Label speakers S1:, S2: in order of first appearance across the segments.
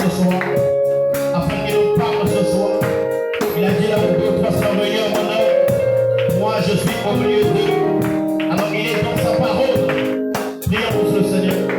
S1: ce soir, afin qu'il nous parle ce soir. Il a dit là où deux ou trois sont réunis en mon nom, moi je suis au milieu d'eux. Alors il est dans sa parole. Prions pour le Seigneur.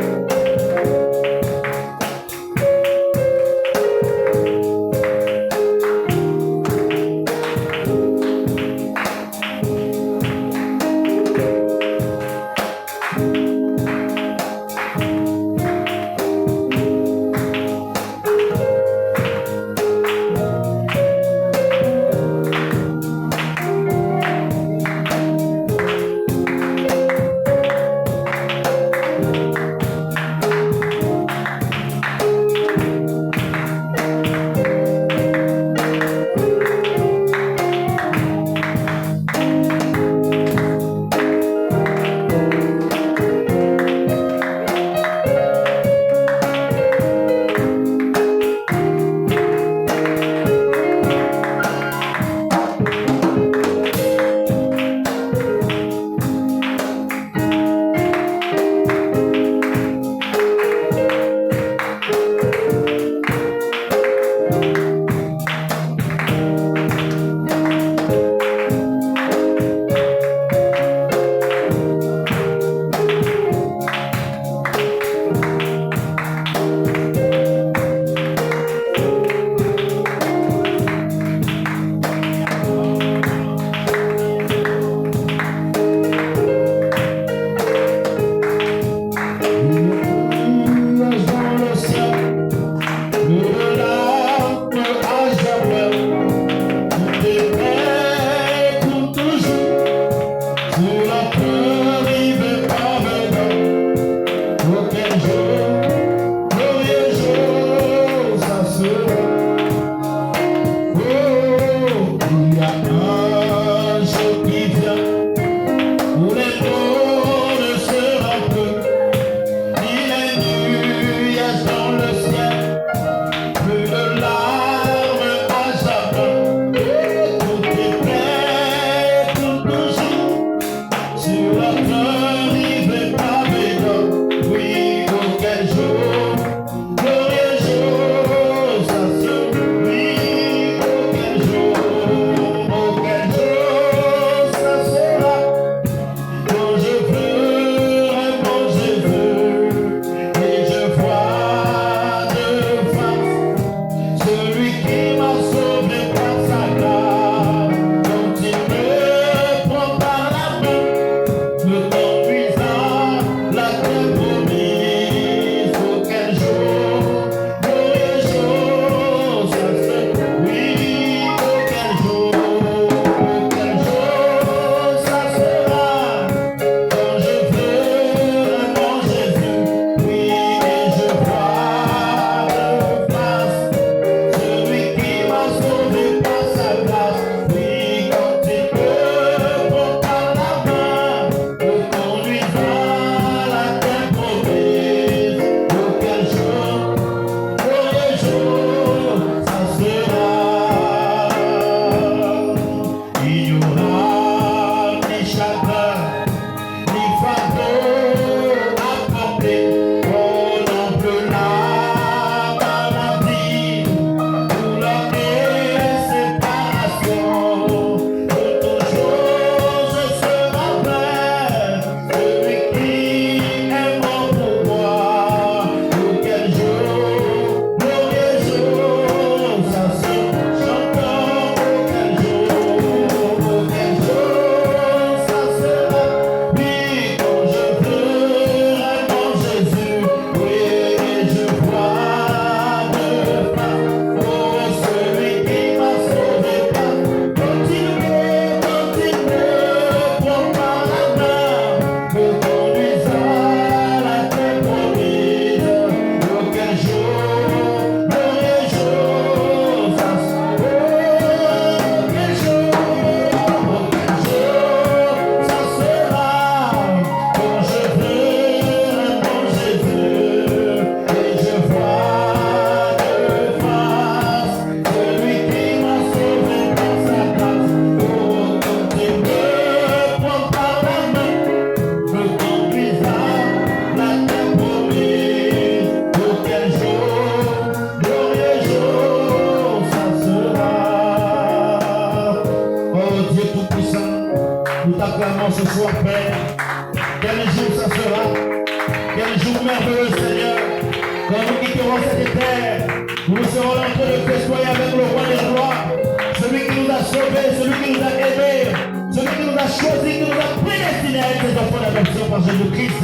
S1: l'acclamons ce soir, Père. Quel jour ça sera? Quel jour merveilleux, Seigneur. Quand nous quitterons cette terre, nous serons en train de festoyer avec le roi des rois, celui qui nous a sauvés, celui qui nous a aimés, celui qui nous a choisis, qui nous a prédestinés à être des enfants d'adoption par Jésus-Christ.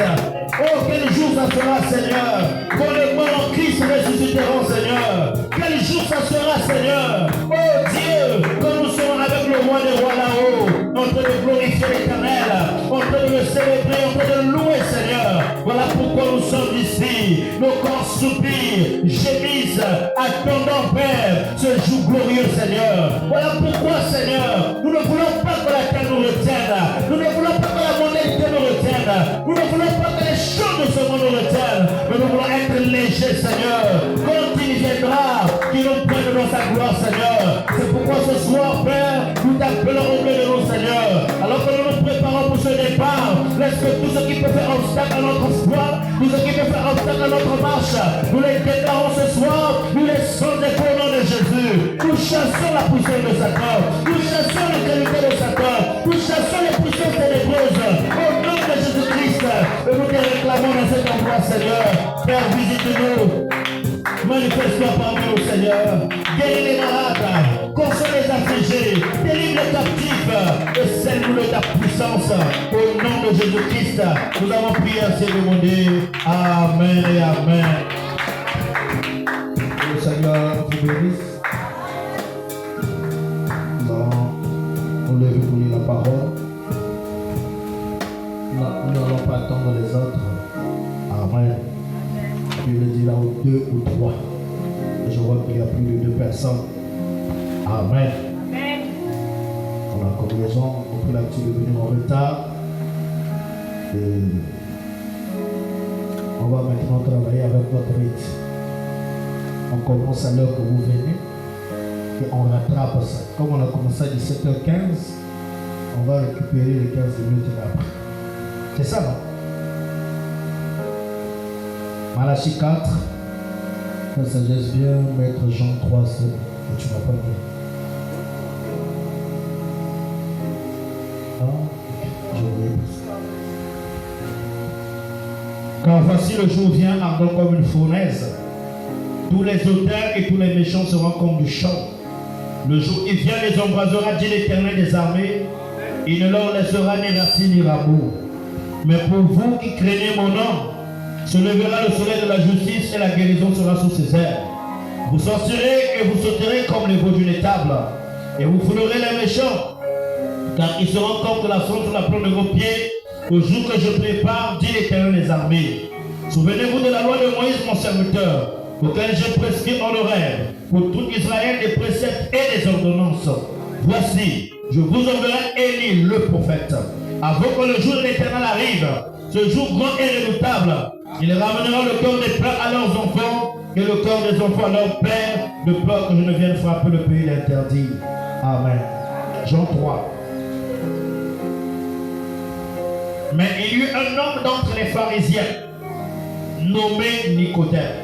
S1: Oh, quel jour ça sera, Seigneur. Quand les morts en Christ ressusciteront, Seigneur. Quel jour ça sera, Seigneur. Oh Dieu, quand nous serons avec le roi des rois là-haut, en train de glorifier l'Éternel, en train de le célébrer, en train de le louer, Seigneur. Voilà pourquoi nous sommes ici. Nos corps soupirent, gémissent, attendant, Père, ce jour glorieux, Seigneur. Voilà pourquoi, Seigneur, nous ne voulons pas que la terre nous retienne. Nous ne voulons pas que la monnaie nous retienne. Nous ne voulons pas que les choses de ce monde nous retiennent. Mais nous voulons être légers, Seigneur. Quand il viendra, qu'il nous prenne dans sa gloire, Seigneur. C'est pourquoi ce soir, Père, nous t'appelons au milieu de nous, Seigneur. Alors que nous nous préparons pour ce départ, laisse que tout ce qui peut faire obstacle à notre foi, tout ce qui peut faire obstacle à notre marche, nous les déclarons ce soir, nous les sondons au nom de Jésus. Nous chassons la puissance de Satan, nous chassons les qualités de Satan, nous chassons les puissances ténébreuses au nom de Jésus-Christ. Et nous te réclamons dans cet endroit, Seigneur. Père, visite-nous. Manifeste-toi parmi nous, Seigneur. Guéris les malades, console les affligés, délivre les captifs et scelle-nous de ta puissance. Au nom de Jésus-Christ, nous avons prié à ces demandés. Amen et Amen. Que le Seigneur vous bénisse. Nous allons nous lever pour lire la parole. Nous n'allons pas attendre les autres. Amen. Je le dis là où 2 ou 3. Je vois qu'il y a plus de 2 personnes. Amen. Amen. On a comme raison, on peut l'habitude de venir en retard. Et on va maintenant travailler avec notre rythme. On commence à l'heure que vous venez et on rattrape ça. Comme on a commencé à 17h15, on va récupérer les 15 minutes d'après. C'est ça, non? Malachie 4, la sagesse vient mettre Jean 3, c'est que tu m'as pas dit. Ah, je vais. Car voici le jour vient ardent comme une fournaise. Tous les auteurs et tous les méchants seront comme du champ. Le jour qui vient les embrasera, dit l'Éternel des armées. Il ne leur laissera ni racine ni rameau. Mais pour vous qui craignez mon nom, se lèvera le soleil de la justice et la guérison sera sous ses ailes. Vous sortirez et vous sauterez comme les veaux d'une étable, et vous foulerez les méchants, car ils seront comme de la sonde sur la plante de vos pieds, au jour que je prépare, dit l'Éternel des armées. Souvenez-vous de la loi de Moïse, mon serviteur, auquel j'ai prescrit en horaire, pour tout Israël des préceptes et des ordonnances. Voici, je vous enverrai Élie, le prophète, avant que le jour de l'Éternel arrive, ce jour grand et redoutable. Il ramènera le cœur des pères à leurs enfants et le cœur des enfants à leurs pères, de peur que je ne vienne frapper le pays d'interdit. Amen. Jean 3. Mais il y eut un homme d'entre les pharisiens, nommé Nicodème.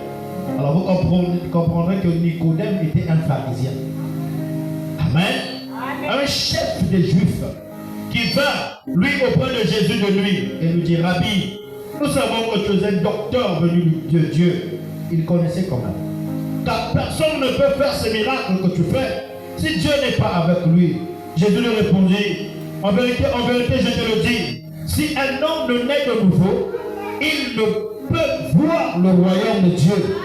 S1: Alors vous comprendrez que Nicodème était un pharisien. Amen. Un chef des Juifs qui vint, lui, auprès de Jésus de nuit et lui dit, Rabbi, nous savons que tu es un docteur venu de Dieu. Il connaissait quand même. Car personne ne peut faire ces miracles que tu fais si Dieu n'est pas avec lui. Jésus lui répondit, en vérité, je te le dis, si un homme ne naît de nouveau, il ne peut voir le royaume de Dieu.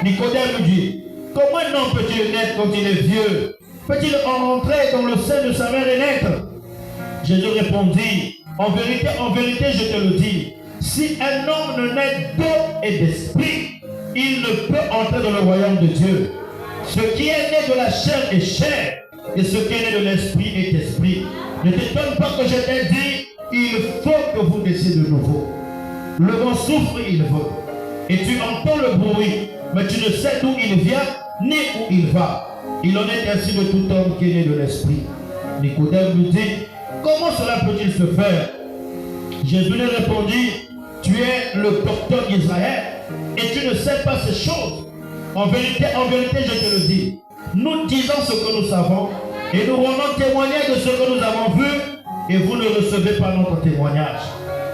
S1: Nicodème lui dit, comment un homme peut-il naître quand il est vieux? Peut-il rentrer dans le sein de sa mère et naître? Jésus répondit, en vérité, je te le dis, si un homme ne naît d'eau et d'esprit, il ne peut entrer dans le royaume de Dieu. Ce qui est né de la chair est chair, et ce qui est né de l'esprit est esprit. Ne t'étonne pas que je t'ai dit, il faut que vous naissiez de nouveau. Le vent souffle, il veut, et tu entends le bruit, mais tu ne sais d'où il vient, ni où il va. Il en est ainsi de tout homme qui est né de l'esprit. Nicodème lui dit, comment cela peut-il se faire? Jésus lui répondit, tu es le docteur d'Israël et tu ne sais pas ces choses. En vérité, je te le dis. Nous disons ce que nous savons et nous rendons témoignage de ce que nous avons vu, et vous ne recevez pas notre témoignage.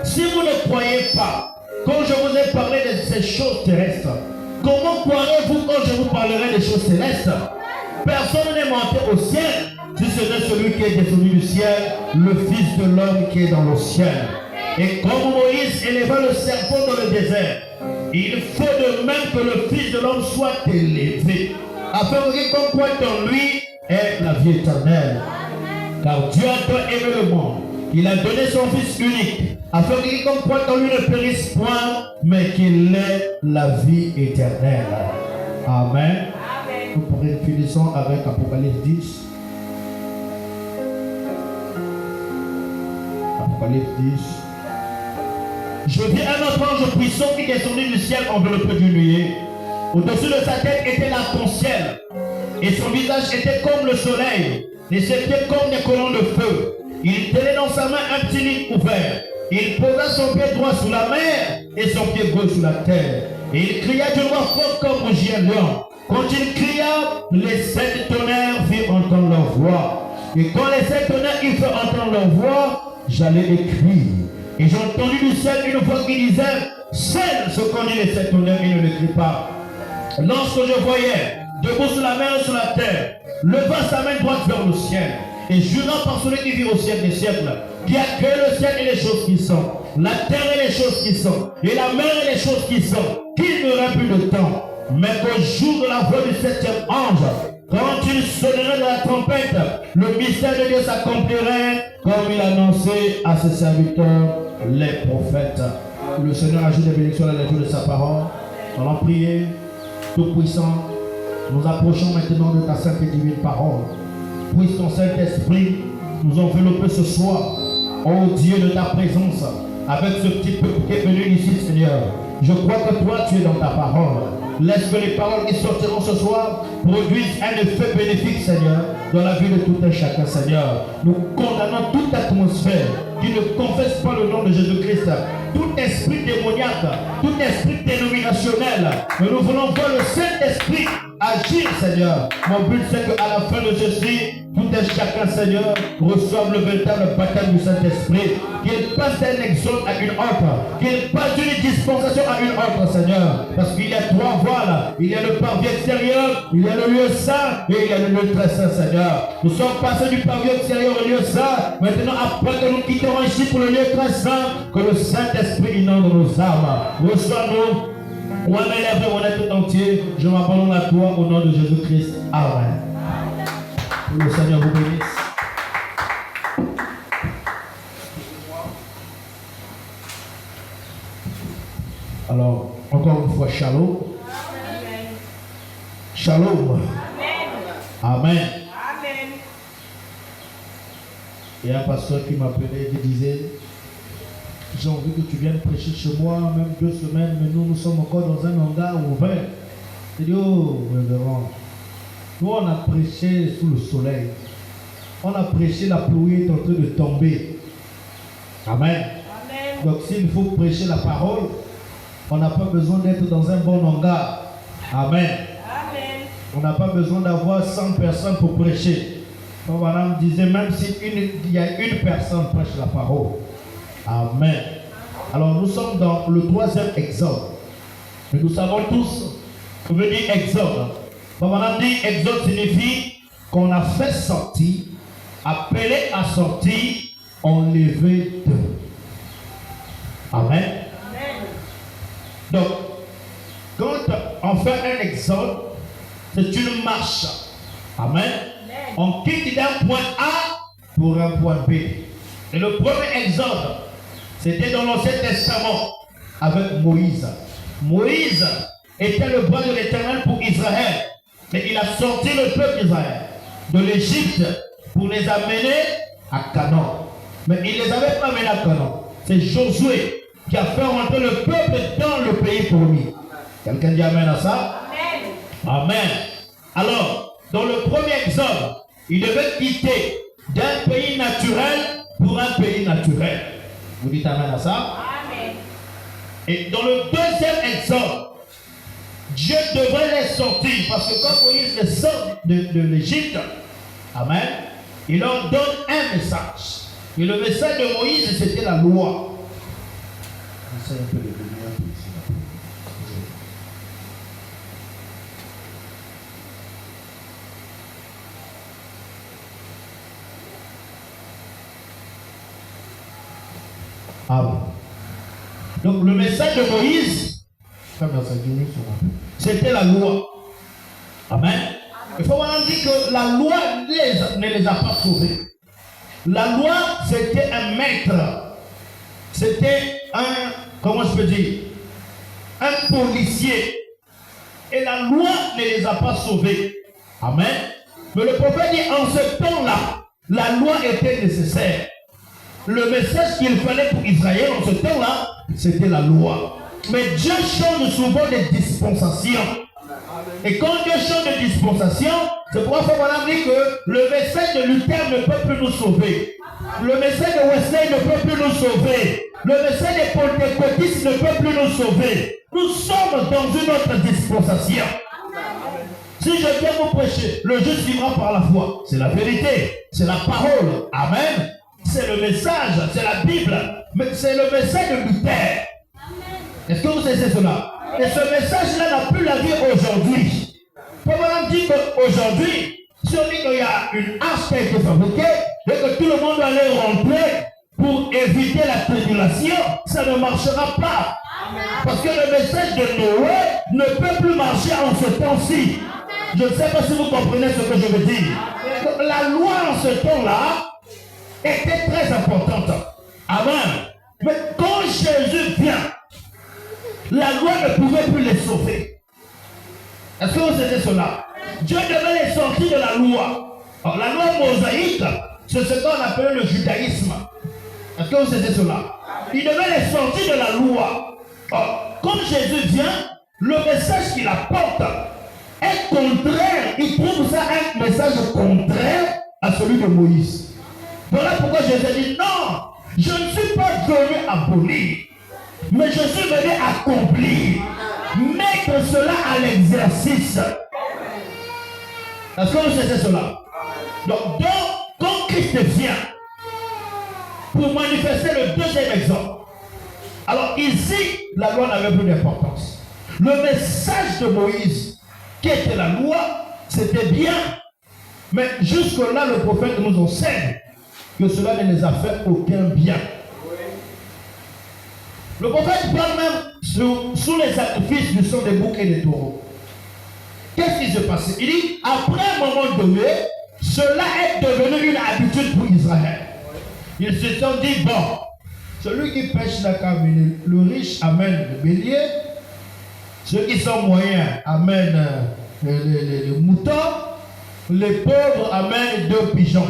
S1: Si vous ne croyez pas, quand je vous ai parlé de ces choses terrestres, comment croirez-vous quand je vous parlerai des choses célestes? Personne n'est monté au ciel, si ce n'est celui qui est descendu du ciel, le Fils de l'homme qui est dans le ciel. Et comme Moïse éleva le serpent dans le désert, il faut de même que le Fils de l'homme soit élevé, afin que quiconque croit en lui ait la vie éternelle. Car Dieu a tant aimé le monde, il a donné son Fils unique, afin que quiconque croit en lui ne périsse point, mais qu'il ait la vie éternelle. Amen. Nous finissons avec Apocalypse 10. Apocalypse 10. Je vis un autre ange puissant qui descendit du ciel enveloppé d'une nuée. Au-dessus de sa tête était l'arc-en-ciel, et son visage était comme le soleil, et ses pieds comme des colonnes de feu. Il tenait dans sa main un petit livre ouvert. Il posa son pied droit sous la mer et son pied gauche sur la terre. Et il cria d'une voix forte comme rugit un lion. Quand il cria, les 7 tonnerres firent entendre leur voix. Et quand les 7 tonnerres ils firent entendre leur voix, j'allais écrire. Et j'ai entendu du ciel une voix qui disait, scelle ce qu'on dit les 7 tonnerres, et ne l'écrit pas. Lorsque je voyais, debout sur la mer et sur la terre, leva sa main droite vers le ciel, et jurant par celui qui vit au ciel des siècles, qui a créé le ciel et les choses qui sont, la terre et les choses qui sont, et la mer et les choses qui sont, qu'il n'y aura plus de temps, mais qu'au jour de la voix du 7e ange, quand il sonnerait de la trompette, le mystère de Dieu s'accomplirait comme il annonçait à ses serviteurs, les prophètes. Que le Seigneur ajoute des bénédictions à la lecture de sa parole. Allons prier, Tout-Puissant, nous approchons maintenant de ta sainte et divine parole. Puisse ton Saint-Esprit nous envelopper ce soir, ô Dieu, de ta présence, avec ce petit peuple qui est venu ici, Seigneur. Je crois que toi, tu es dans ta parole. Laisse que les paroles qui sortiront ce soir produisent un effet bénéfique, Seigneur, dans la vie de tout un chacun, Seigneur. Nous condamnons toute atmosphère qui ne confesse pas le nom de Jésus-Christ, tout esprit démoniaque, tout esprit dénominationnel. Mais nous voulons voir le Saint-Esprit agir, Seigneur. Mon but, c'est qu'à la fin de ceci, tout un chacun, Seigneur, reçoive le véritable baptême du Saint-Esprit. Qu'il passe d'un exode à une autre, qu'il passe d'une dispensation à une autre, Seigneur. Parce qu'il y a 3 voiles. Il y a le parvis extérieur, il y a le lieu saint et il y a le lieu très saint, Seigneur. Nous sommes passés du parvis extérieur au lieu saint. Maintenant, après que nous quitterons ici pour le lieu très saint, que le Saint-Esprit inonde nos âmes. Reçois-nous. Moi, mes lèvres, on est tout entier. Je m'abandonne à toi au nom de Jésus-Christ. Amen. Que le Seigneur vous bénisse. Alors, encore une fois, shalom. Amen. Shalom. Amen. Amen. Amen. Il y a un pasteur qui m'appelait et qui disait, j'ai envie que tu viennes prêcher chez moi, même 2 semaines, mais nous sommes encore dans un hangar ouvert. J'ai dit, oh, révérend, nous on a prêché sous le soleil. On a prêché, la pluie est en train de tomber. Amen. Amen. Donc s'il faut prêcher la parole, on n'a pas besoin d'être dans un bon hangar. Amen. Amen. On n'a pas besoin d'avoir 100 personnes pour prêcher. Comme madame disait, même si il y a une personne prêche la parole. Amen. Alors nous sommes dans le 3e exode. Et nous savons tous que veut dire exode. Comme madame dit, exode signifie qu'on a fait sortir, appelé à sortir, enlevé de. Amen. Donc, quand on fait un exode, c'est une marche. Amen. On quitte d'un point A pour un point B. Et le premier exode, c'était dans l'Ancien Testament avec Moïse. Moïse était le bras de l'Éternel pour Israël. Mais il a sorti le peuple d'Israël de l'Égypte pour les amener à Canaan. Mais il ne les avait pas amenés à Canaan. C'est Josué qui a fait rentrer le peuple dans le pays promis. Quelqu'un dit amen à ça? Amen. Amen. Alors, dans le premier exode, il devait quitter d'un pays naturel pour un pays naturel. Vous dites amen à ça? Amen. Et dans le deuxième exode, Dieu devrait les sortir parce que quand Moïse les sort de l'Égypte, amen, il leur donne un message. Et le message de Moïse, c'était la loi. Essaye un peu de venir un peu ici. Ah bon. Donc le message de Moïse, c'était la loi. Amen. Il faut vraiment dire que la loi ne les a pas sauvés. La loi, c'était un maître. C'était un, comment je peux dire, un policier. Et la loi ne les a pas sauvés. Amen. Mais le prophète dit, en ce temps-là, la loi était nécessaire. Le message qu'il fallait pour Israël en ce temps-là, c'était la loi. Mais Dieu change souvent des dispensations. Et quand Dieu change de dispensation, c'est pourquoi il faut dire que le message de Luther ne peut plus nous sauver. Le message de Wesley ne peut plus nous sauver. Le message des pentecôtistes ne peut plus nous sauver. Nous sommes dans une autre dispensation. Si je viens vous prêcher, le juste vivra par la foi. C'est la vérité. C'est la parole. Amen. C'est le message. C'est la Bible. Mais c'est le message de Luther. Est-ce que vous savez cela? Et ce message-là n'a plus la vie aujourd'hui. Il faut vraiment dire qu'aujourd'hui, si on dit qu'il y a une arche qui a été fabriquée et que tout le monde doit aller rentrer pour éviter la tribulation, ça ne marchera pas. Parce que le message de Noé ne peut plus marcher en ce temps-ci. Je ne sais pas si vous comprenez ce que je veux dire. Donc, la loi en ce temps-là était très importante. Amen. Mais quand Jésus vient, la loi ne pouvait plus les sauver. Est-ce que vous savez cela? Dieu devait les sortir de la loi. Alors, la loi mosaïque, c'est ce qu'on appelle le judaïsme. Est-ce que vous savez cela? Il devait les sortir de la loi. Alors, comme Jésus vient, le message qu'il apporte est contraire. Il trouve ça un message contraire à celui de Moïse. Voilà pourquoi Jésus dit non, je ne suis pas venu abolir, mais je suis venu accomplir, mettre cela à l'exercice. Est-ce que vous savez cela? Donc, quand Christ vient pour manifester le deuxième exemple, alors ici, la loi n'avait plus d'importance. Le message de Moïse, qui était la loi, c'était bien, mais jusque-là, le prophète nous enseigne que cela ne les a fait aucun bien. Le prophète parle même sous les sacrifices du sang des boucs et des taureaux. Qu'est-ce qui s'est passé? Il dit, après un moment donné, cela est devenu une habitude pour Israël. Ils se sont dit, bon, celui qui pêche la camine, le riche amène le bélier, ceux qui sont moyens amènent les moutons, les pauvres amènent 2 pigeons.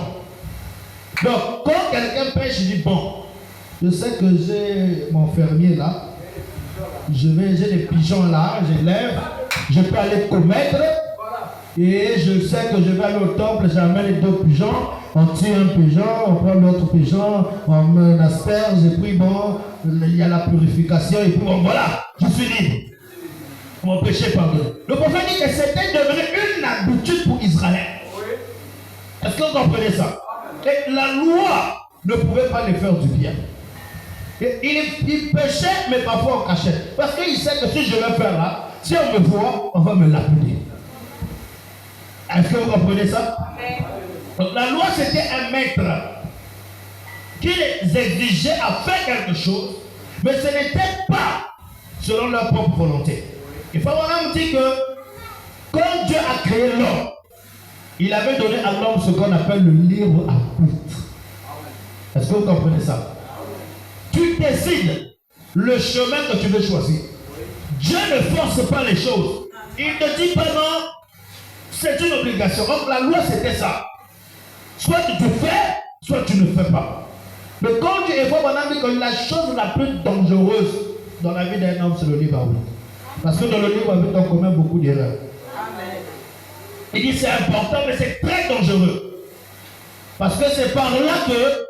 S1: Donc, quand quelqu'un pêche, il dit, bon, je sais que j'ai mon fermier là, j'ai des pigeons là, je lève, je peux aller commettre, et je sais que je vais aller au temple, j'amène les 2 pigeons, on tire un pigeon, on prend l'autre pigeon, on met un asperge, et puis bon, il y a la purification, et puis bon, voilà, je suis libre. Mon péché pardonné. Le prophète dit que c'était devenu une habitude pour Israël. Est-ce que vous comprenez ça? Et la loi ne pouvait pas les faire du bien. Et il péchait, mais parfois on cachait. Parce qu'il sait que si je vais faire là, si on me voit, on va me lapider. Est-ce que vous comprenez ça? Donc la loi, c'était un maître qui les exigeait à faire quelque chose, mais ce n'était pas selon leur propre volonté. Il faut vraiment dire que quand Dieu a créé l'homme, il avait donné à l'homme ce qu'on appelle le libre arbitre. Est-ce que vous comprenez ça? Tu décides le chemin que tu veux choisir. Dieu ne force pas les choses. Il ne dit pas non, c'est une obligation. Donc la loi c'était ça. Soit tu fais, soit tu ne fais pas. Mais quand Dieu évoque, on a dit que la chose la plus dangereuse dans la vie d'un homme, c'est le libre arbitre. Parce que dans le libre arbitre, on commet beaucoup d'erreurs. Il dit c'est important, mais c'est très dangereux. Parce que c'est par là que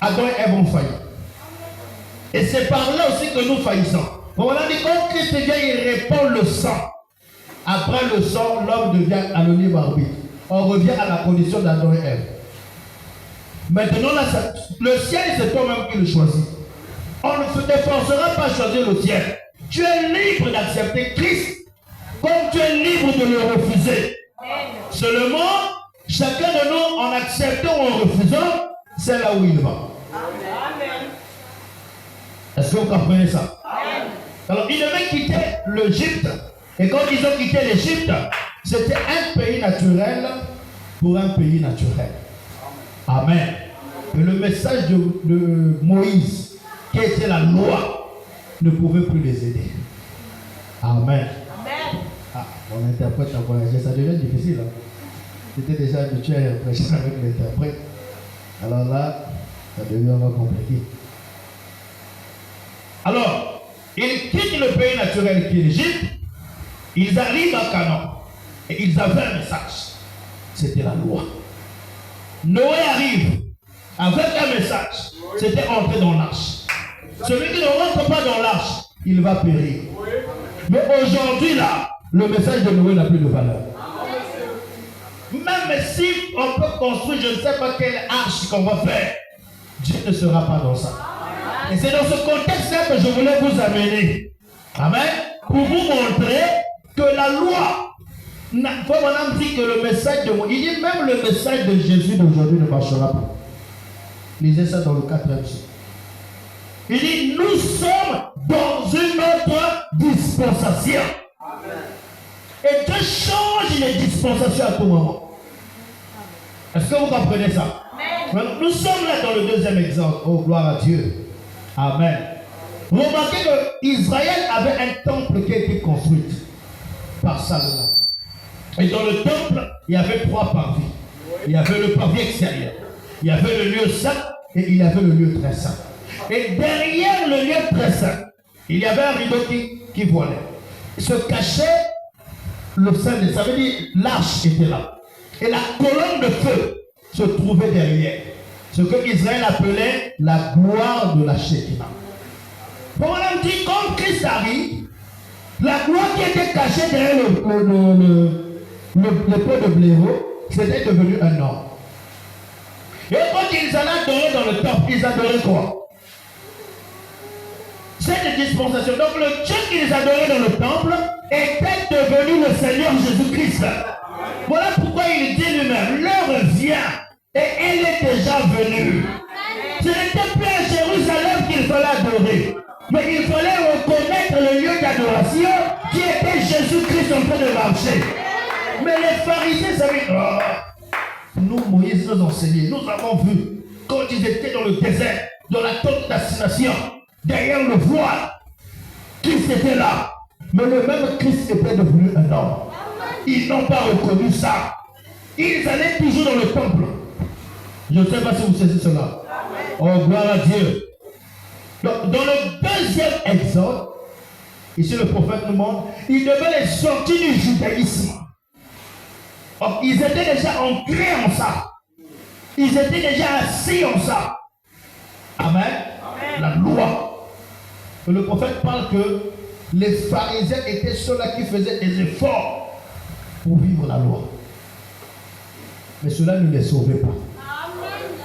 S1: Adam et Ève ont failli. Et c'est par là aussi que nous faillissons. On a dit quand Christ vient, il répand le sang. Après le sang, l'homme devient à le libre arbitre. On revient à la condition d'Adam et Ève. Maintenant, là, le ciel, c'est toi-même qui le choisis. On ne se forcera pas à choisir le ciel. Tu es libre d'accepter Christ, comme tu es libre de le refuser. Seulement, chacun de nous, en acceptant ou en refusant, c'est là où il va. Amen. Est-ce que vous comprenez ça? Amen. Alors, ils devaient quitter l'Égypte. Et quand ils ont quitté l'Égypte, c'était un pays naturel pour un pays naturel. Amen. Et le message de Moïse, qui était la loi, ne pouvait plus les aider. Amen. Amen. Ah, mon interprète a voyagé, ça devient difficile. Hein? J'étais déjà habitué à prêcher avec l'interprète. Alors là, ça devient vraiment compliqué. Alors, ils quittent le pays naturel qui est l'Égypte. Ils arrivent à Canaan. Et ils avaient un message. C'était la loi. Noé arrive avec un message. C'était entrer dans l'arche. Celui qui ne rentre pas dans l'arche, il va périr. Mais aujourd'hui, là, le message de Noé n'a plus de valeur. Même si on peut construire, je ne sais pas quelle arche qu'on va faire, Dieu ne sera pas dans ça. Et c'est dans ce contexte-là que je voulais vous amener. Amen. Pour vous montrer que la loi, comme on a dit que le message de Moïse, il dit même le message de Jésus d'aujourd'hui ne marchera pas. Lisez ça dans le 4e verset. Il dit, nous sommes dans une autre dispensation. Amen. Et Dieu change les dispensations à tout moment. Est-ce que vous comprenez ça? Amen. Nous sommes là dans le 2e exemple. Oh, gloire à Dieu. Amen. Remarquez qu'Israël avait un temple qui a été construit par Salomon. Et dans le temple, il y avait 3 parvis. Il y avait le parvis extérieur. Il y avait le lieu saint et il y avait le lieu très saint. Et derrière le lieu très saint, il y avait un rideau qui voilait. Il se cachait le sein de ça veut dire l'arche était là. Et la colonne de feu se trouvait derrière. Ce que Israël appelait la gloire de la Shekinah. Pour on dit, quand Christ arrive, la gloire qui était cachée derrière le pot de blaireau, c'était devenu un homme. Et quand ils allaient adorer dans le temple, ils adoraient quoi? Cette dispensation. Donc le Dieu qu'ils adoraient dans le temple était devenu le Seigneur Jésus-Christ. Voilà pourquoi il dit lui-même, l'heure vient et elle est déjà venue. Ce n'était plus à Jérusalem qu'il fallait adorer, mais il fallait reconnaître le lieu d'adoration qui était Jésus-Christ en train de marcher. Mais les pharisiens savaient, nous, Moïse nous enseignait, nous avons vu quand ils étaient dans le désert, dans la tente d'assignation, derrière le voile, Christ était là. Mais le même Christ était devenu un homme. Ils n'ont pas reconnu ça. Ils allaient toujours dans le temple. Je ne sais pas si vous savez cela. Oh, gloire à Dieu. Donc, dans le 2e exode, ici le prophète nous montre, il devait les sortir du judaïsme. Donc, ils étaient déjà ancrés en ça. Ils étaient déjà assis en ça. Amen. Amen. La loi. Et le prophète parle que les pharisiens étaient ceux-là qui faisaient des efforts pour vivre la loi. Mais cela ne les sauvait pas.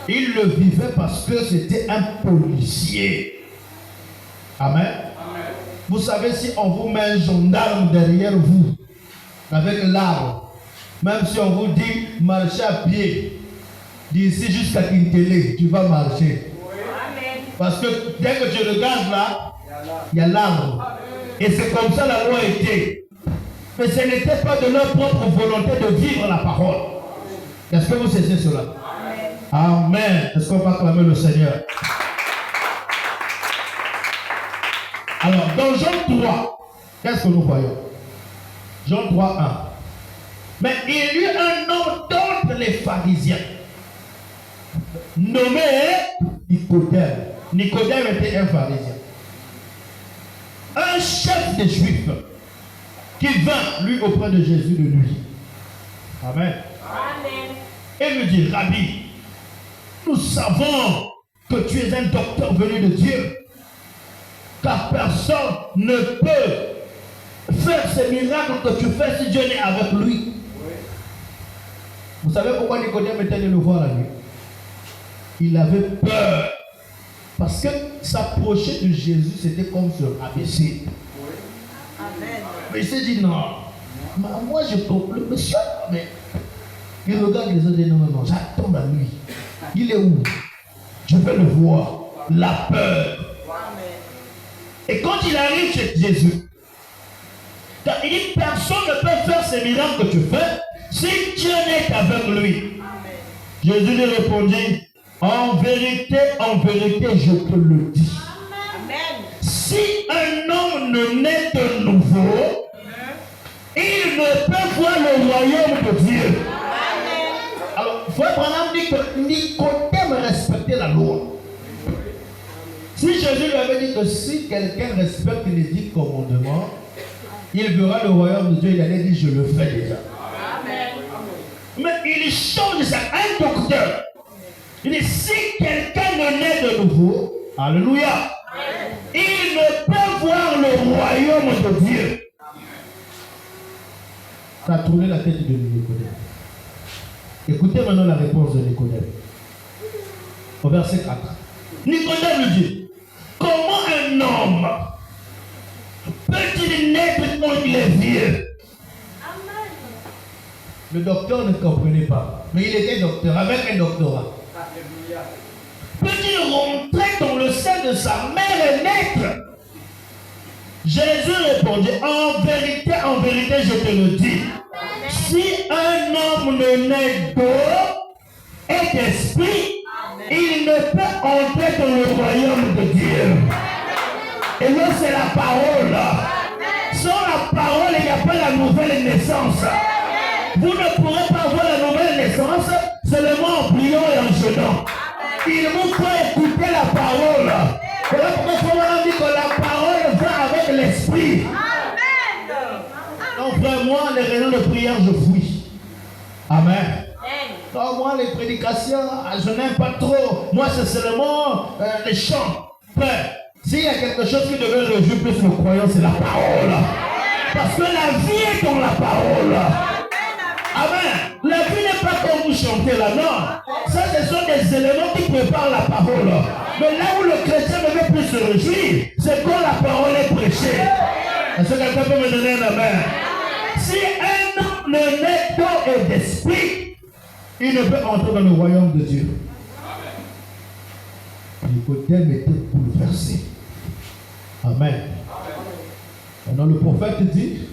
S1: Ils le vivaient parce que c'était un policier. Amen. Amen. Vous savez, si on vous met un gendarme derrière vous, avec l'arme, même si on vous dit marchez à pied, d'ici jusqu'à Quintélé, tu vas marcher. Amen. Parce que dès que tu regardes là, il y a l'arme. Et c'est comme ça la loi était. Mais ce n'était pas de leur propre volonté de vivre la parole. Est-ce que vous savez cela? Amen. Amen. Est-ce qu'on va acclamer le Seigneur? Alors, dans Jean 3, qu'est-ce que nous voyons? Jean 3, 1. Mais il y eut un homme d'entre les pharisiens, nommé Nicodème. Nicodème était un pharisien. Un chef des Juifs qui vint, lui, auprès de Jésus de nuit. Amen. Amen. Et lui dit, Rabbi, nous savons que tu es un docteur venu de Dieu, car personne ne peut faire ces miracles que tu fais si Dieu n'est avec lui. Oui. Vous savez pourquoi Nicodème était allé le voir la nuit? il avait peur. Parce que s'approcher de Jésus, c'était comme se rabaisser. Mais il s'est dit non. Moi je comprends. Le monsieur, mais il regarde les autres et dit non, j'attends la nuit. Il est où? Je vais le voir. La peur. Et quand il arrive chez Jésus, il dit personne ne peut faire ces miracles que tu fais si Dieu n'est qu'avec lui. Jésus lui répondit, en vérité, je te le dis. Amen. Si un homme ne naît de nouveau, il ne peut voir le royaume de Dieu. Amen. Alors, Frère Branham dit que Nicodème respectait la loi. Si Jésus lui avait dit que si quelqu'un respecte les 10 commandements, il verra le royaume de Dieu, il allait dire je le fais déjà. Amen. Mais il change ça, un docteur. Il dit si quelqu'un ne naît de nouveau, alléluia, il ne peut voir le royaume de Dieu. Ça a tourné la tête de Nicodème. Écoutez maintenant la réponse de Nicodème. Au verset 4. Nicodème lui dit, comment un homme peut-il naître quand il est vieux? Le docteur ne comprenait pas. Mais il était docteur, avec un doctorat. Peut-il rentrer dans le sein de sa mère et naître? Jésus répondit, en vérité, je te le dis. Si un homme ne naît d'eau et d'esprit, il ne peut entrer dans le royaume de Dieu. Et là, c'est la parole. Sans la parole, il n'y a pas la nouvelle naissance. Vous ne pourrez pas avoir la nouvelle naissance seulement en priant et en jeûnant. Il vous faut écouter la parole. Voilà pourquoi on dit que la parole va avec l'esprit. Donc, frère, moi, les réunions de prière, je fuis. Amen. Donc, moi, les prédications, je n'aime pas trop. Moi, c'est seulement les chants. Frère, s'il y a quelque chose qui devait réjouir plus le croyant, c'est la parole. Parce que la vie est dans la parole. Amen. La vie n'est pas comme vous chantez là, non. Ça, ce sont des éléments qui préparent la parole. Mais là où le chrétien ne veut plus se réjouir, c'est quand la parole est prêchée. Est-ce que quelqu'un peut me donner un amen? Si un homme ne naît d'eau et d'esprit, il ne peut entrer dans le royaume de Dieu. Nicodème était bouleversé. Amen. Maintenant, le prophète dit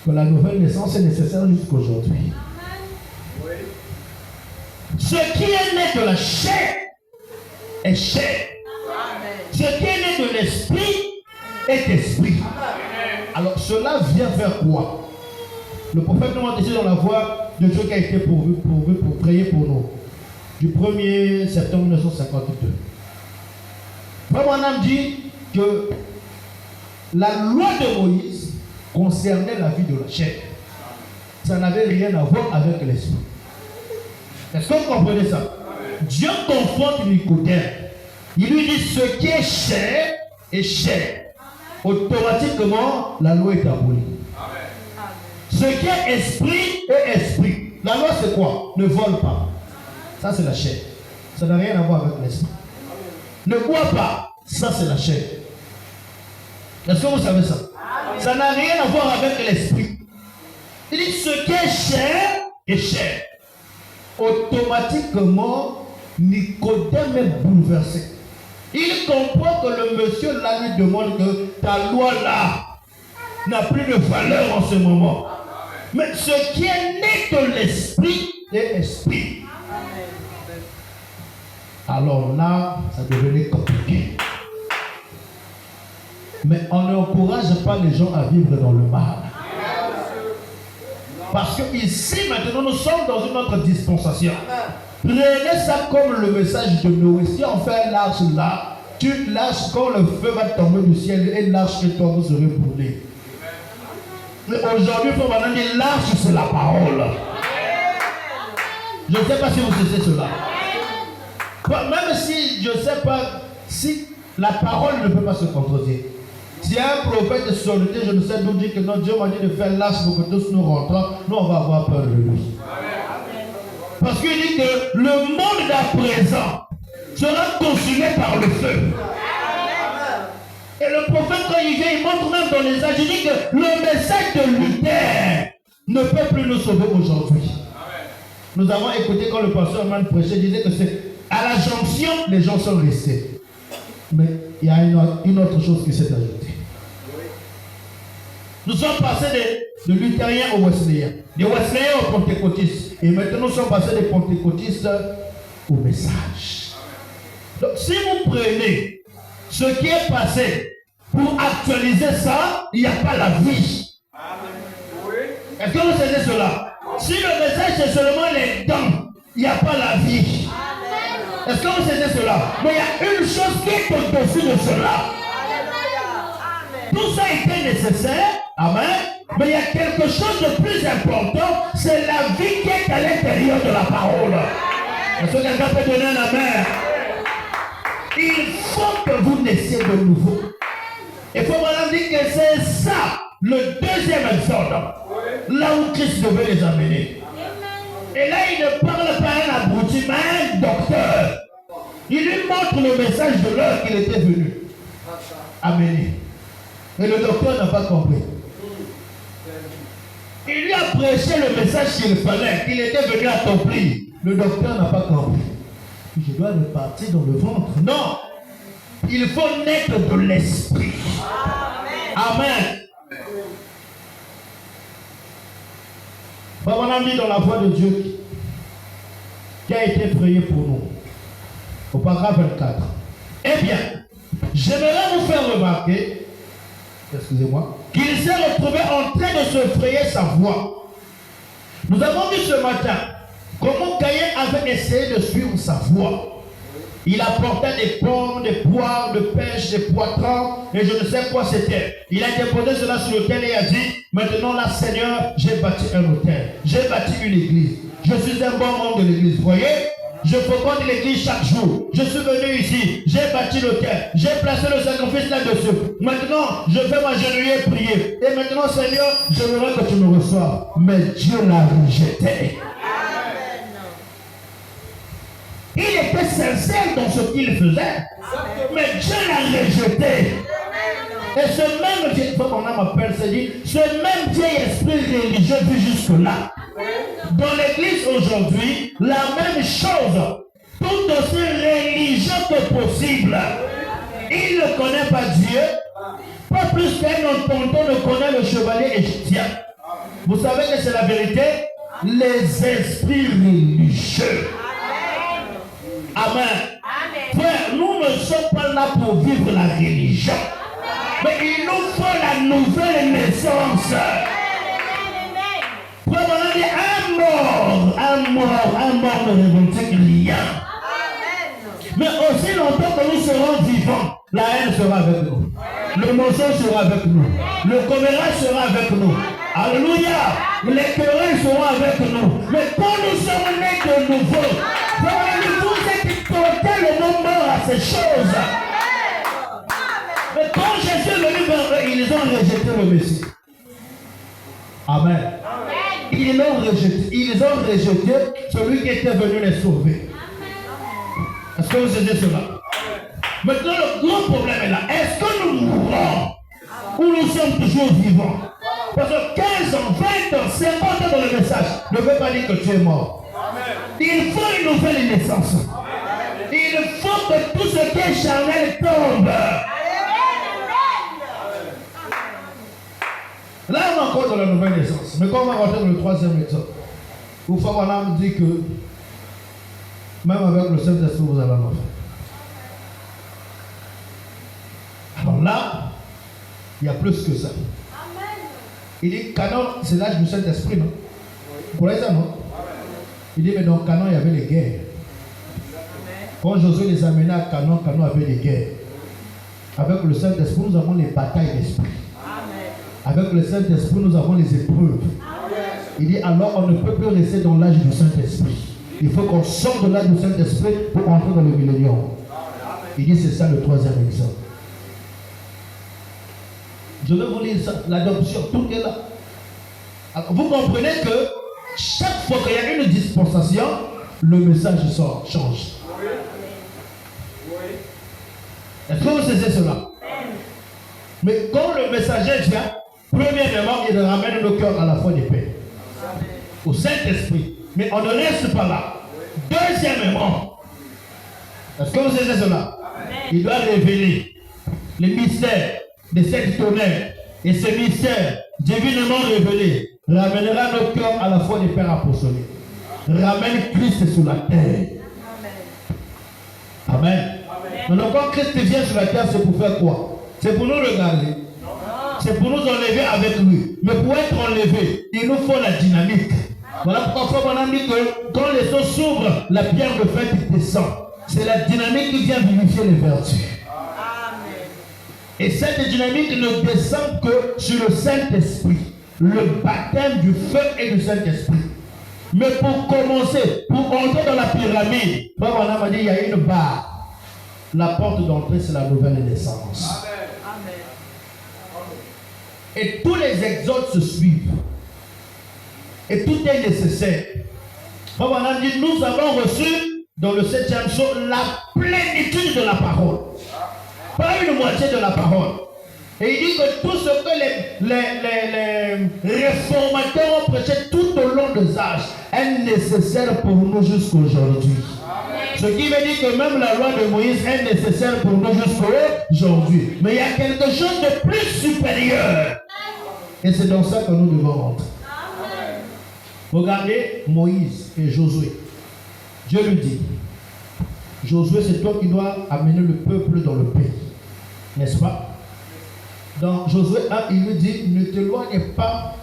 S1: que la nouvelle naissance est nécessaire jusqu'aujourd'hui. Ce qui est né de la chair est chair. Ce qui est né de l'esprit est esprit. Alors cela vient vers quoi? Le prophète nous a dit dans la voix de Dieu qui a été pourvu pour prier pour nous. Du 1er septembre 1952. Frère Branham dit que la loi de Moïse concernait la vie de la chair. Ça n'avait rien à voir avec l'esprit. Est-ce que vous comprenez ça? Dieu confronte Nicodème. Il lui dit ce qui est chair est chair. Automatiquement, la loi est abolie. Ce qui est esprit est esprit. La loi c'est quoi? Ne vole pas. Ça c'est la chair. Ça n'a rien à voir avec l'esprit. Ne bois pas. Ça c'est la chair. Est-ce que vous savez ça? Ça n'a rien à voir avec l'esprit. Il dit ce qui est chair est chair. Automatiquement, Nicodème est bouleversé. Il comprend que le monsieur là lui demande que ta loi là n'a plus de valeur en ce moment. Mais ce qui est né de l'esprit est esprit. Alors là, ça devenait compliqué. Mais on n'encourage pas les gens à vivre dans le mal. Parce que ici, maintenant, nous sommes dans une autre dispensation. Prenez ça comme le message de Noé. Si on fait l'arche là, tu lâches quand le feu va tomber du ciel et l'arche qui tombe serait brûlée. Mais aujourd'hui, il faut maintenant dire l'arche, c'est la parole. Je ne sais pas si vous savez cela. Même si je ne sais pas si la parole ne peut pas se contredire. Si un prophète solitaire, je ne sais d'où dire que non, Dieu m'a dit de faire l'arche pour que tous nous rentrons, nous on va avoir peur de lui. Parce qu'il dit que le monde d'à présent sera consumé par le feu. Et le prophète, quand il vient, il montre même dans les âges, il dit que le message de Luther ne peut plus nous sauver aujourd'hui. Nous avons écouté quand le pasteur Mann prêchait, il disait que c'est à la jonction, les gens sont restés. Mais il y a une autre chose qui s'est ajoutée. Nous sommes passés de luthériens aux wesleyens, des wesleyens aux pentecôtistes. Et maintenant, nous sommes passés des pentecôtistes au message. Donc, si vous prenez ce qui est passé pour actualiser ça, il n'y a pas la vie. Est-ce que vous savez cela? Si le message c'est seulement les dents, il n'y a pas la vie. Est-ce que vous savez cela? Mais il y a une chose qui est au-dessus de cela. Tout ça était nécessaire. Amen. Mais il y a quelque chose de plus important, c'est la vie qui est à l'intérieur de la parole. Est-ce que quelqu'un peut donner un amen? Il faut que vous naissiez de nouveau. Il faut vraiment dire que c'est ça, le deuxième exode, là où Christ devait les amener. Et là, il ne parle pas à un abruti, mais un docteur. Il lui montre le message de l'heure qu'il était venu amener. Et le docteur n'a pas compris. Il lui a prêché le message qu'il fallait, qu'il était venu accomplir. Le docteur n'a pas compris. Je dois repartir dans le ventre. Non. Il faut naître de l'esprit. Amen. On a mis dans la voix de Dieu qui a été prié pour nous. Au paragraphe 24. Eh bien, j'aimerais vous faire remarquer, excusez-moi, qu'il s'est retrouvé en train de se frayer sa voix. Nous avons vu ce matin comment Caïn avait essayé de suivre sa voix. Il apportait des pommes, des poires, de pêche, des poitrons, et je ne sais quoi c'était. Il a déposé cela sur l'autel et a dit, maintenant là, Seigneur, j'ai bâti un autel. J'ai bâti une église. Je suis un bon membre de l'église. Vous voyez? Je fréquente l'église chaque jour. Je suis venu ici. J'ai bâti l'autel. J'ai placé le sacrifice là-dessus. Maintenant, je vais m'agenouiller et prier. Et maintenant, Seigneur, je voudrais que tu me reçoives. Mais Dieu l'a rejeté. Il était sincère dans ce qu'il faisait. Mais Dieu l'a rejeté. Et ce même vieil, on m'appelle, c'est dit, ce même vieil esprit religieux vu jusque-là. Dans l'église aujourd'hui, la même chose, tout aussi religieux que possible. Il ne connaît pas Dieu, pas plus qu'un tonton ne connaît le chevalier égyptien. Vous savez que c'est la vérité? Les esprits religieux. Amen. Frère, nous ne sommes pas là pour vivre la religion. Mais il nous faut la nouvelle naissance. Frère, on a dit un mort ne revendique rien. Mais aussi longtemps que nous serons vivants, la haine sera avec nous. Le mensonge sera avec nous. Le commérage sera avec nous. Alléluia. Les querelles seront avec nous. Mais quand nous sommes nés de nouveau, vous êtes totalement morts à ces choses. Mais quand Jésus est venu vers eux, ils ont rejeté le Messie. Amen. Ils l'ont rejeté. Ils ont rejeté celui qui était venu les sauver. Est-ce que vous savez cela? Maintenant, le gros problème est là. Est-ce que nous mourrons ou nous sommes toujours vivants? Parce que 15 ans, 20 ans, 50 ans dans le message ne veut pas dire que tu es mort. Il faut une nouvelle naissance. Il faut que tout ce qui est charnel tombe. Là, on est encore dans la nouvelle naissance. Mais quand on va rentrer dans le troisième exode, il faut avoir me dire que même avec le Saint-Esprit, vous allez en faire. Alors là, il y a plus que ça. Il dit, Canaan, c'est l'âge du Saint-Esprit, non? Vous connaissez ça, non? Il dit, mais dans Canaan, il y avait des guerres. Quand Josué les amenait à Canaan, Canaan avait des guerres. Avec le Saint-Esprit, nous avons les batailles d'esprit. Avec le Saint-Esprit, nous avons les épreuves. Il dit, alors on ne peut plus rester dans l'âge du Saint-Esprit. Il faut qu'on sorte de l'âge du Saint-Esprit pour entrer dans le millénium. Il dit, c'est ça le troisième exemple. Je vais vous lire ça, l'adoption, tout est là. Alors, vous comprenez que chaque fois qu'il y a une dispensation, le message change. Est-ce que vous savez cela? Mais quand le messager vient, premièrement, il ramène nos cœurs à la foi de paix. Au Saint-Esprit. Mais on ne reste pas là. Deuxièmement, est-ce que vous savez cela? Il doit révéler les mystères de cette tonnerre. Et ce mystère divinement révélé ramènera nos cœurs à la foi des pères apostoliques. Ramène Christ sur la terre. Amen. Maintenant, quand Christ vient sur la terre, c'est pour faire quoi? C'est pour nous regarder. C'est pour nous enlever avec lui. Mais pour être enlevé, il nous faut la dynamique. Voilà pourquoi on a dit que quand les eaux s'ouvrent, la pierre de fête descend. C'est la dynamique qui vient vivifier les vertus. Et cette dynamique ne descend que sur le Saint-Esprit. Le baptême du feu et du Saint-Esprit. Mais pour commencer, pour entrer dans la pyramide, on a dit il y a une barre. La porte d'entrée, c'est la nouvelle naissance. Amen. Et tous les exodes se suivent. Et tout est nécessaire. On a dit nous avons reçu dans le 7e jour la plénitude de la parole. Pas une moitié de la parole. Et il dit que tout ce que les réformateurs ont prêché tout au long des âges est nécessaire pour nous jusqu'aujourd'hui. Ce qui veut dire que même la loi de Moïse est nécessaire pour nous jusqu'aujourd'hui. Mais il y a quelque chose de plus supérieur. Et c'est dans ça que nous devons rentrer. Regardez Moïse et Josué. Dieu lui dit, Josué, c'est toi qui dois amener le peuple dans le pays. N'est-ce pas? Dans Josué 1, il lui dit, ne t'éloigne pas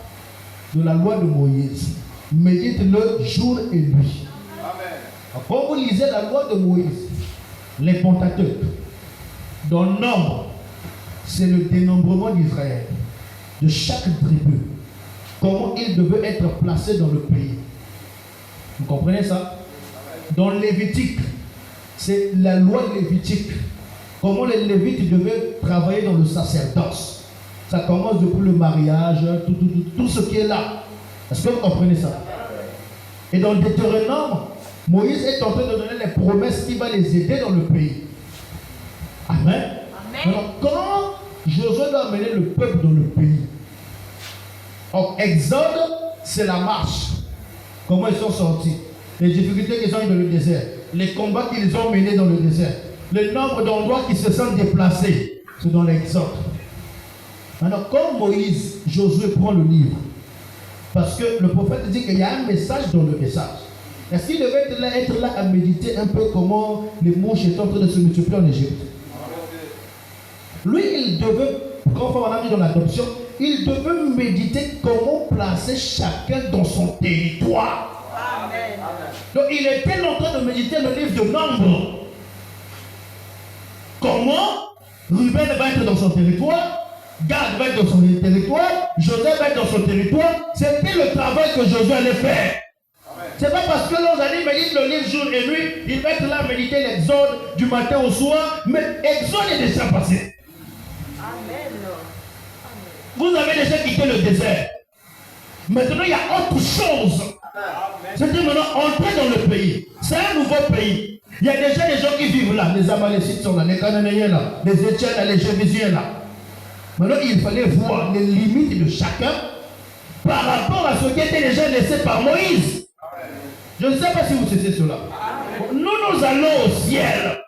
S1: de la loi de Moïse. Médite-le jour et nuit. Amen. Quand vous lisez la loi de Moïse, les Pentateuques, dans le nombre, c'est le dénombrement d'Israël, de chaque tribu, comment il devait être placé dans le pays. Vous comprenez ça? Dans le Lévitique, c'est la loi lévitique. Comment les Lévites devaient travailler dans le sacerdoce. Ça commence depuis le mariage, tout ce qui est là. Est-ce que vous comprenez ça? Et dans le Deutéronome, Moïse est en train de donner les promesses qui vont les aider dans le pays. Amen. Alors, quand Josué doit amener le peuple dans le pays, donc Exode, c'est la marche. Comment ils sont sortis? Les difficultés qu'ils ont eues dans le désert. Les combats qu'ils ont menés dans le désert. Le nombre d'endroits qui se sont déplacés, c'est dans l'Exode. Alors, quand Moïse, Josué prend le livre, parce que le prophète dit qu'il y a un message dans le message. Est-ce qu'il devait être là à méditer un peu comment les mouches étaient en train de se multiplier en Égypte? Lui, il devait, quand on a dit dans l'adoption, il devait méditer comment placer chacun dans son territoire. Amen. Donc, il était en train de méditer le livre de Nombres. Comment Ruben va être dans son territoire, Gad va être dans son territoire, Joseph va être dans son territoire. C'était le travail que Josué allait faire. C'est pas parce que l'on allait méditer le livre jour et nuit, il va être là à méditer l'Exode du matin au soir, mais l'Exode est déjà passé. Amen. Vous avez déjà quitté le désert. Maintenant, il y a autre chose. C'est-à-dire maintenant, entrer dans le pays. C'est un nouveau pays. Il y a déjà des gens qui vivent là. Les Amalécites sont là, les Cananéens là, les Étiens là, les Jébusiens là. Maintenant, il fallait voir les limites de chacun par rapport à ce qui était déjà laissé par Moïse. Je ne sais pas si vous savez cela. Nous allons au ciel.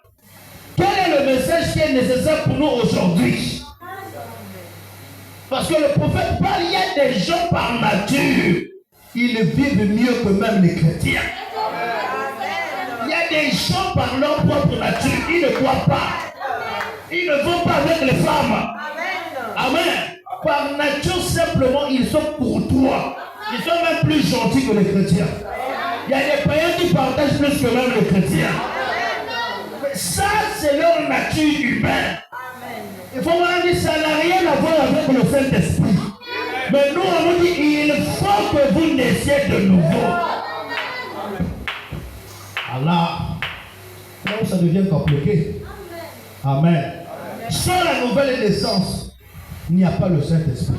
S1: Quel est le message qui est nécessaire pour nous aujourd'hui? Parce que le prophète parle, il y a des gens par nature, ils vivent mieux que même les chrétiens. Il y a des gens par leur propre nature, ils ne boivent pas. Ils ne vont pas avec les femmes. Amen. Par nature, simplement, ils sont courtois. Ils sont même plus gentils que les chrétiens. Il y a des païens qui partagent plus que même les chrétiens. Mais ça, c'est leur nature humaine. Il faut vraiment dire que ça n'a rien à voir avec le Saint-Esprit. Mais nous, on nous dit il faut que vous naissiez de nouveau. Alors, là où ça devient compliqué. Amen. Sans la nouvelle naissance, il n'y a pas le Saint-Esprit.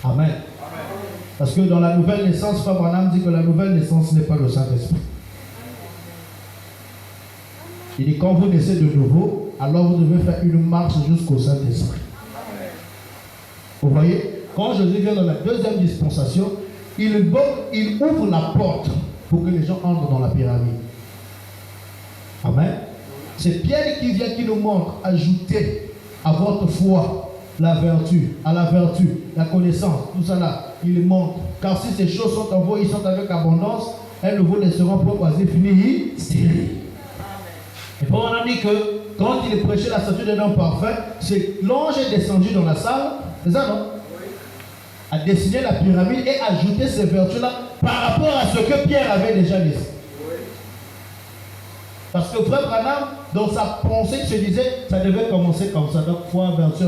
S1: Amen. Parce que dans la nouvelle naissance, Frère Branham dit que la nouvelle naissance n'est pas le Saint-Esprit. Il dit, quand vous naissez de nouveau, alors vous devez faire une marche jusqu'au Saint-Esprit. Vous voyez, quand Jésus vient dans la deuxième dispensation, il ouvre la porte pour que les gens entrent dans la pyramide. Amen. C'est Pierre qui vient, qui nous montre, ajoutez à votre foi la vertu, à la vertu, la connaissance, tout ça là, il montre. Car si ces choses sont en vous, ils sont avec abondance, elles ne vous laisseront pas passer finir stérile. Et puis on a dit que quand il prêchait la statue d'un homme parfait, c'est l'ange est descendu dans la salle, c'est ça non? A dessiné la pyramide et ajouté ces vertus-là par rapport à ce que Pierre avait déjà laissé. Parce que frère Branham, dans sa pensée, il se disait, ça devait commencer comme ça, donc foi, vertu,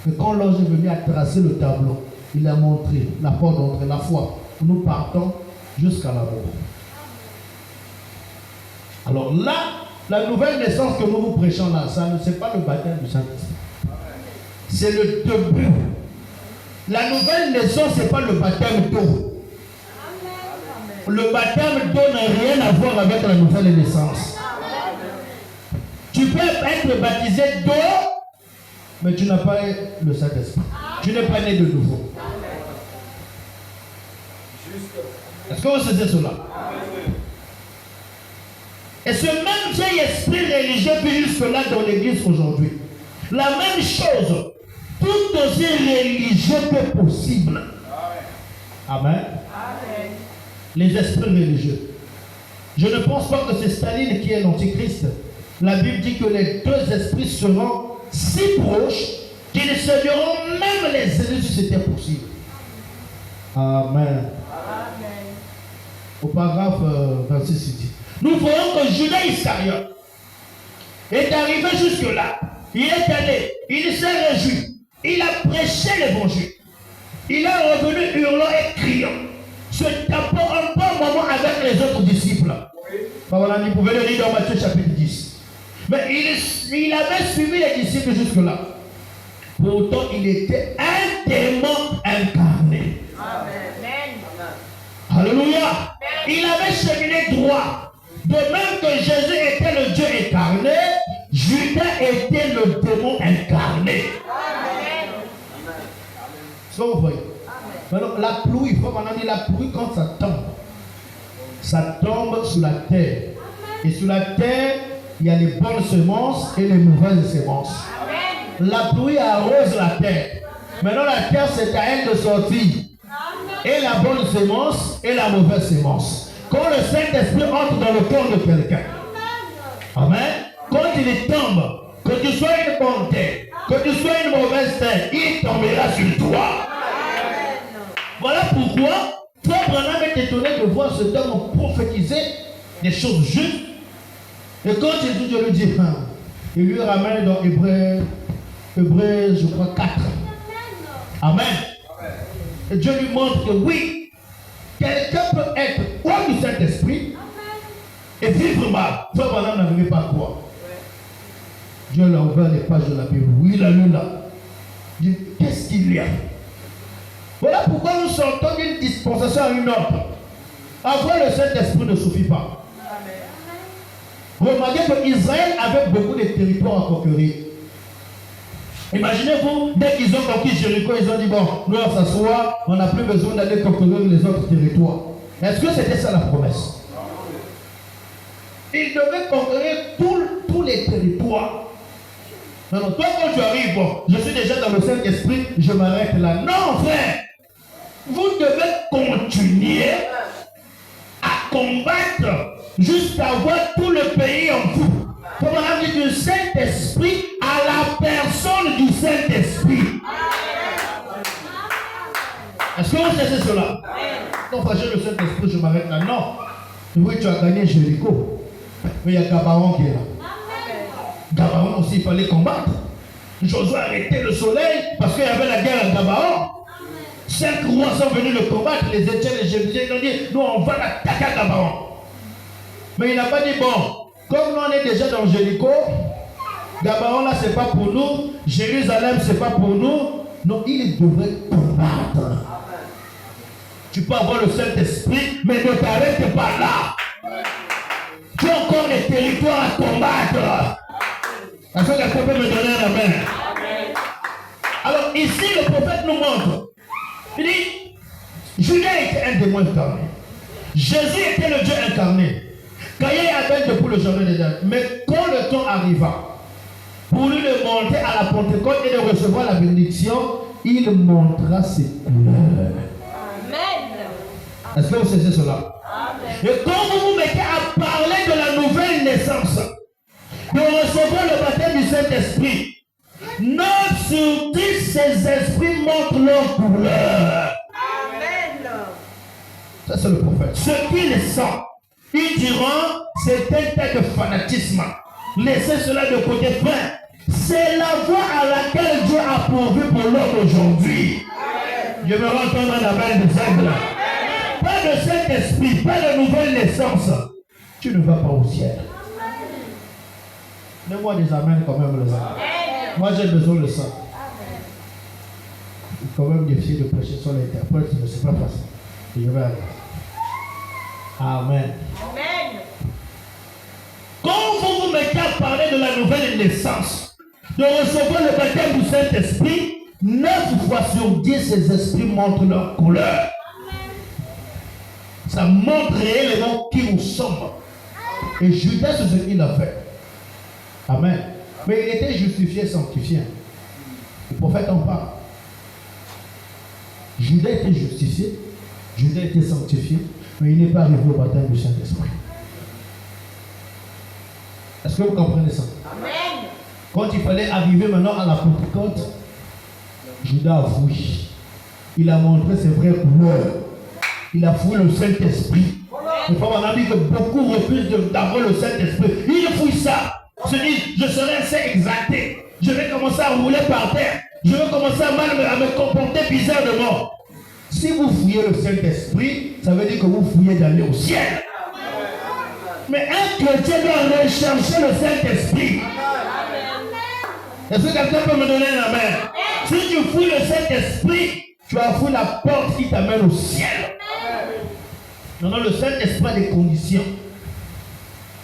S1: que quand l'ange est venu à tracer le tableau, il a montré la porte d'entrée, la foi. Nous partons jusqu'à l'amour. Alors là, la nouvelle naissance que nous vous prêchons là, ça ne c'est pas le baptême du Saint-Esprit. C'est le début. La nouvelle naissance, ce n'est pas le baptême d'eau. Le baptême d'eau n'a rien à voir avec la nouvelle naissance. Tu peux être baptisé d'eau, mais tu n'as pas le Saint-Esprit. Tu n'es pas né de nouveau. Est-ce que vous savez cela? Et ce même vieil esprit religieux vit jusque-là dans l'église aujourd'hui. La même chose, tout aussi religieux que possible. Amen. Les esprits religieux. Je ne pense pas que c'est Staline qui est l'antichrist. La Bible dit que les deux esprits seront si proches qu'ils se diront même les ennemis si c'était possible. Amen. Au paragraphe 26, il dit, nous voyons que Judas Iscariote est arrivé jusque-là. Il est allé, il s'est réjoui, il a prêché l'évangile. Il est revenu hurlant et criant, se tapant un bon moment avec les autres disciples. Voilà, vous pouvez le lire dans Matthieu chapitre 10. Mais il avait suivi les disciples jusque-là. Pourtant, il était un démon incarné. Amen. Alléluia. Il avait cheminé droit. De même que Jésus était le Dieu incarné, Judas était le démon incarné. Amen. Ça, vous voyez. Maintenant, la pluie, il faut qu'on a dit la pluie quand ça tombe sur la terre. Et sur la terre, il y a les bonnes semences et les mauvaises semences. Amen. La pluie arrose la terre. Maintenant, la terre, c'est à elle de sortir. Et la bonne semence et la mauvaise semence. Quand le Saint-Esprit entre dans le corps de quelqu'un, amen, quand il tombe, que tu sois une bonne terre, que tu sois une mauvaise terre, il tombera sur toi. Voilà pourquoi Frère Branham est étonné de voir cet homme prophétiser des choses justes. Et quand Dieu lui dit, il lui ramène dans Hébreu, je crois, 4. Amen. Et Dieu lui montre que oui, quelqu'un peut être hors du Saint-Esprit et vivre mal. Frère Branham n'arrivait pas à croire. Dieu l'a ouvert les pages de la Bible. Oui, il a lu là. Il dit, qu'est-ce qu'il y a? Voilà pourquoi nous sortons d'une dispensation à une autre. Avoir le Saint-Esprit ne suffit pas. Remarquez qu'Israël avait beaucoup de territoires à conquérir. Imaginez-vous, dès qu'ils ont conquis Jéricho, ils ont dit, bon, nous on s'assoit, on n'a plus besoin d'aller conquérir les autres territoires. Est-ce que c'était ça la promesse? Ils devaient conquérir tous les territoires. Non, non, toi quand tu arrives, bon, je suis déjà dans le Saint-Esprit, je m'arrête là. Non, frère! Vous devez continuer à combattre jusqu'à avoir tout le pays en vous. Comme on a dit du Saint-Esprit à la personne du Saint-Esprit. Est-ce que vous savez cela? Non, frère, j'ai le Saint-Esprit, je m'arrête là. Non. Oui, tu as gagné Jéricho. Mais il y a Gabaon qui est là. Gabaon aussi, il fallait combattre. Josué a arrêté le soleil parce qu'il y avait la guerre à Gabaon. 5 rois sont venus le combattre, les Étienne et les Jébusiens, ils ont dit, nous on va l'attaquer à Gabaon. Mais il n'a pas dit, bon, comme nous on est déjà dans Jéricho, Gabaon là c'est pas pour nous, Jérusalem c'est pas pour nous. Non, il devrait combattre. Tu peux avoir le Saint-Esprit, mais ne t'arrête pas là. Tu as encore les territoires à combattre. combattre. Est-ce que quelqu'un peut me donner un amen? Alors ici, le prophète nous montre. Il dit, Judas était un démon incarné. Jésus était le Dieu incarné. Caïn et Abel depuis le jardin d'Éden. Mais quand le temps arriva, pour lui de monter à la Pentecôte et de recevoir la bénédiction, il montra ses couleurs. Amen. Est-ce que vous savez cela? Amen. Et quand vous vous mettez à parler de la nouvelle naissance, de recevoir le baptême du Saint-Esprit, 9 sur 10, ces esprits montrent leur couleur. Amen. Ça, c'est le prophète. Ceux qui le sentent, ils diront, c'est un tas de fanatisme. Laissez cela de côté, frère. C'est la voie à laquelle Dieu a pourvu pour l'homme aujourd'hui. Je veux entendre la main des aigles. Pas de Saint-Esprit, pas de nouvelle naissance. Tu ne vas pas au ciel. Donne-moi des amens quand même, les amis. Moi, j'ai besoin de ça. Il faut quand même essayer de prêcher sur l'interprète, mais ce n'est pas facile. Et je vais aller. Amen. Amen. Quand vous vous mettez à parler de la nouvelle naissance, de recevoir le baptême du Saint-Esprit, 9 fois sur 10, ces esprits montrent leur couleur. Ça montre réellement qui nous sommes. Et Judas, c'est ce qu'il a fait. Amen. Mais il était justifié, sanctifié. Le prophète en parle. Judas était justifié, Judas était sanctifié, mais il n'est pas arrivé au baptême du Saint-Esprit. Est-ce que vous comprenez ça? Amen. Quand il fallait arriver maintenant à la Pentecôte, Judas a fouillé. Il a montré ses vraies couleurs. Il a fouillé le Saint-Esprit. Les femmes ont dit que beaucoup refusent d'avoir le Saint-Esprit. Il fouille ça. Se dit, je serai assez exalté. Je vais commencer à rouler par terre. Je vais commencer à me comporter bizarrement. Si vous fouillez le Saint-Esprit, ça veut dire que vous fouillez d'aller au ciel. Mais un chrétien doit rechercher le Saint-Esprit. Est-ce que quelqu'un peut me donner la main? Si tu fouilles le Saint-Esprit, tu as fouillé la porte qui t'amène au ciel. Non, le Saint-Esprit a des conditions.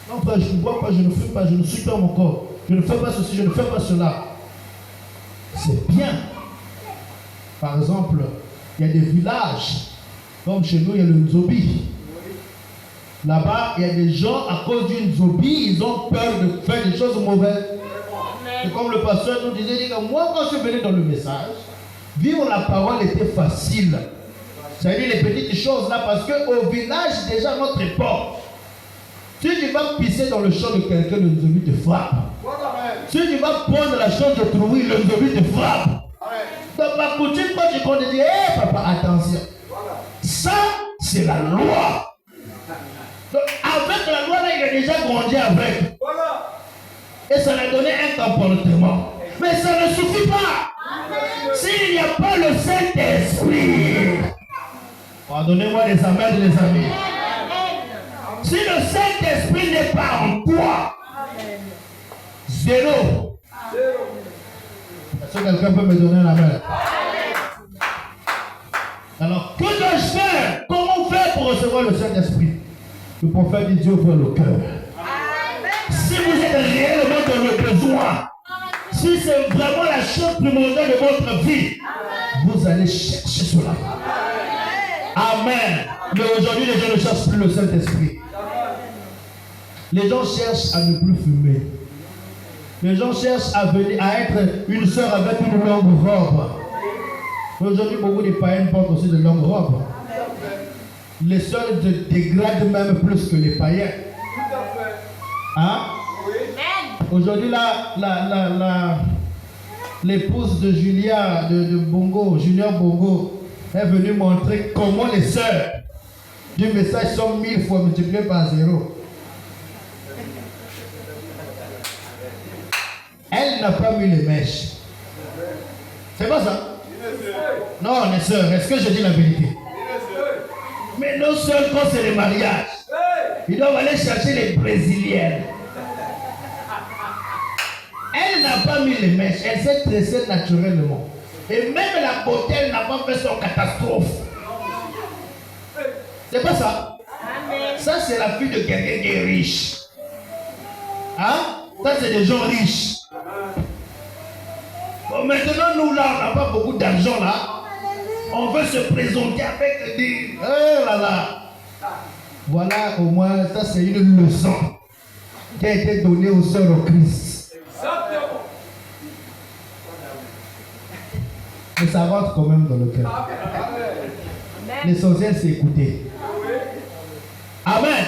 S1: Non, frère, je ne bois pas, je ne fume pas, je ne suis pas mon corps. Je ne fais pas ceci, je ne fais pas cela. C'est bien. Par exemple, il y a des villages, comme chez nous, il y a le Nzobi. Là-bas, il y a des gens, à cause d'une Nzobi, ils ont peur de faire des choses mauvaises. Et comme le pasteur nous disait, moi, quand je suis venu dans le message, vivre la parole était facile. C'est-à-dire les petites choses là, parce qu'au village, déjà, notre époque, si tu vas pisser dans le champ de quelqu'un, le Nzobi te frappe. Si tu vas prendre la chose de trouver, le Nzobi te frappe. Dans ma coutume, quand tu comptes, tu dis, hé papa, attention. Ça, c'est la loi. Donc, avec la loi, là, il a déjà grandi avec. Et ça lui a donné un comportement. Mais ça ne suffit pas. S'il n'y a pas le Saint-Esprit, pardonnez-moi les amens, les amis. Si le Saint-Esprit n'est pas en toi, zéro. Est-ce que quelqu'un peut me donner la main? Alors, que dois-je faire? Comment faire pour recevoir le Saint-Esprit? Le prophète dit Dieu ouvre le cœur. Si vous êtes réellement dans le besoin, si c'est vraiment la chose primordiale de votre vie, vous allez chercher cela. Amen. Mais aujourd'hui, les gens ne cherchent plus le Saint-Esprit. Les gens cherchent à ne plus fumer. Les gens cherchent à être une sœur avec une longue robe. Aujourd'hui, beaucoup de païens portent aussi de longues robes. Les sœurs se dégradent même plus que les païens. Hein? Aujourd'hui, l'épouse de Julia, de Bongo, Junior Bongo, est venue montrer comment les sœurs du message sont 1000 fois multipliées par 0. Elle n'a pas mis les mèches. C'est pas ça? Non, les sœurs, est-ce que je dis la vérité? Mais nos sœurs, quand c'est les mariages, ils doivent aller chercher les brésiliennes. Elle n'a pas mis les mèches, elle s'est tressée naturellement. Et même la beauté, elle n'a pas fait son catastrophe. C'est pas ça? Ça, c'est la fille de quelqu'un qui est riche. Hein? Ça, c'est des gens riches. Bon, maintenant, nous, là, on n'a pas beaucoup d'argent, là. On veut se présenter avec des... Oh là là. Voilà, au moins, ça, c'est une leçon qui a été donnée aux sœurs au Christ. Mais ça rentre quand même dans le cœur. L'essentiel, c'est écouter. Amen.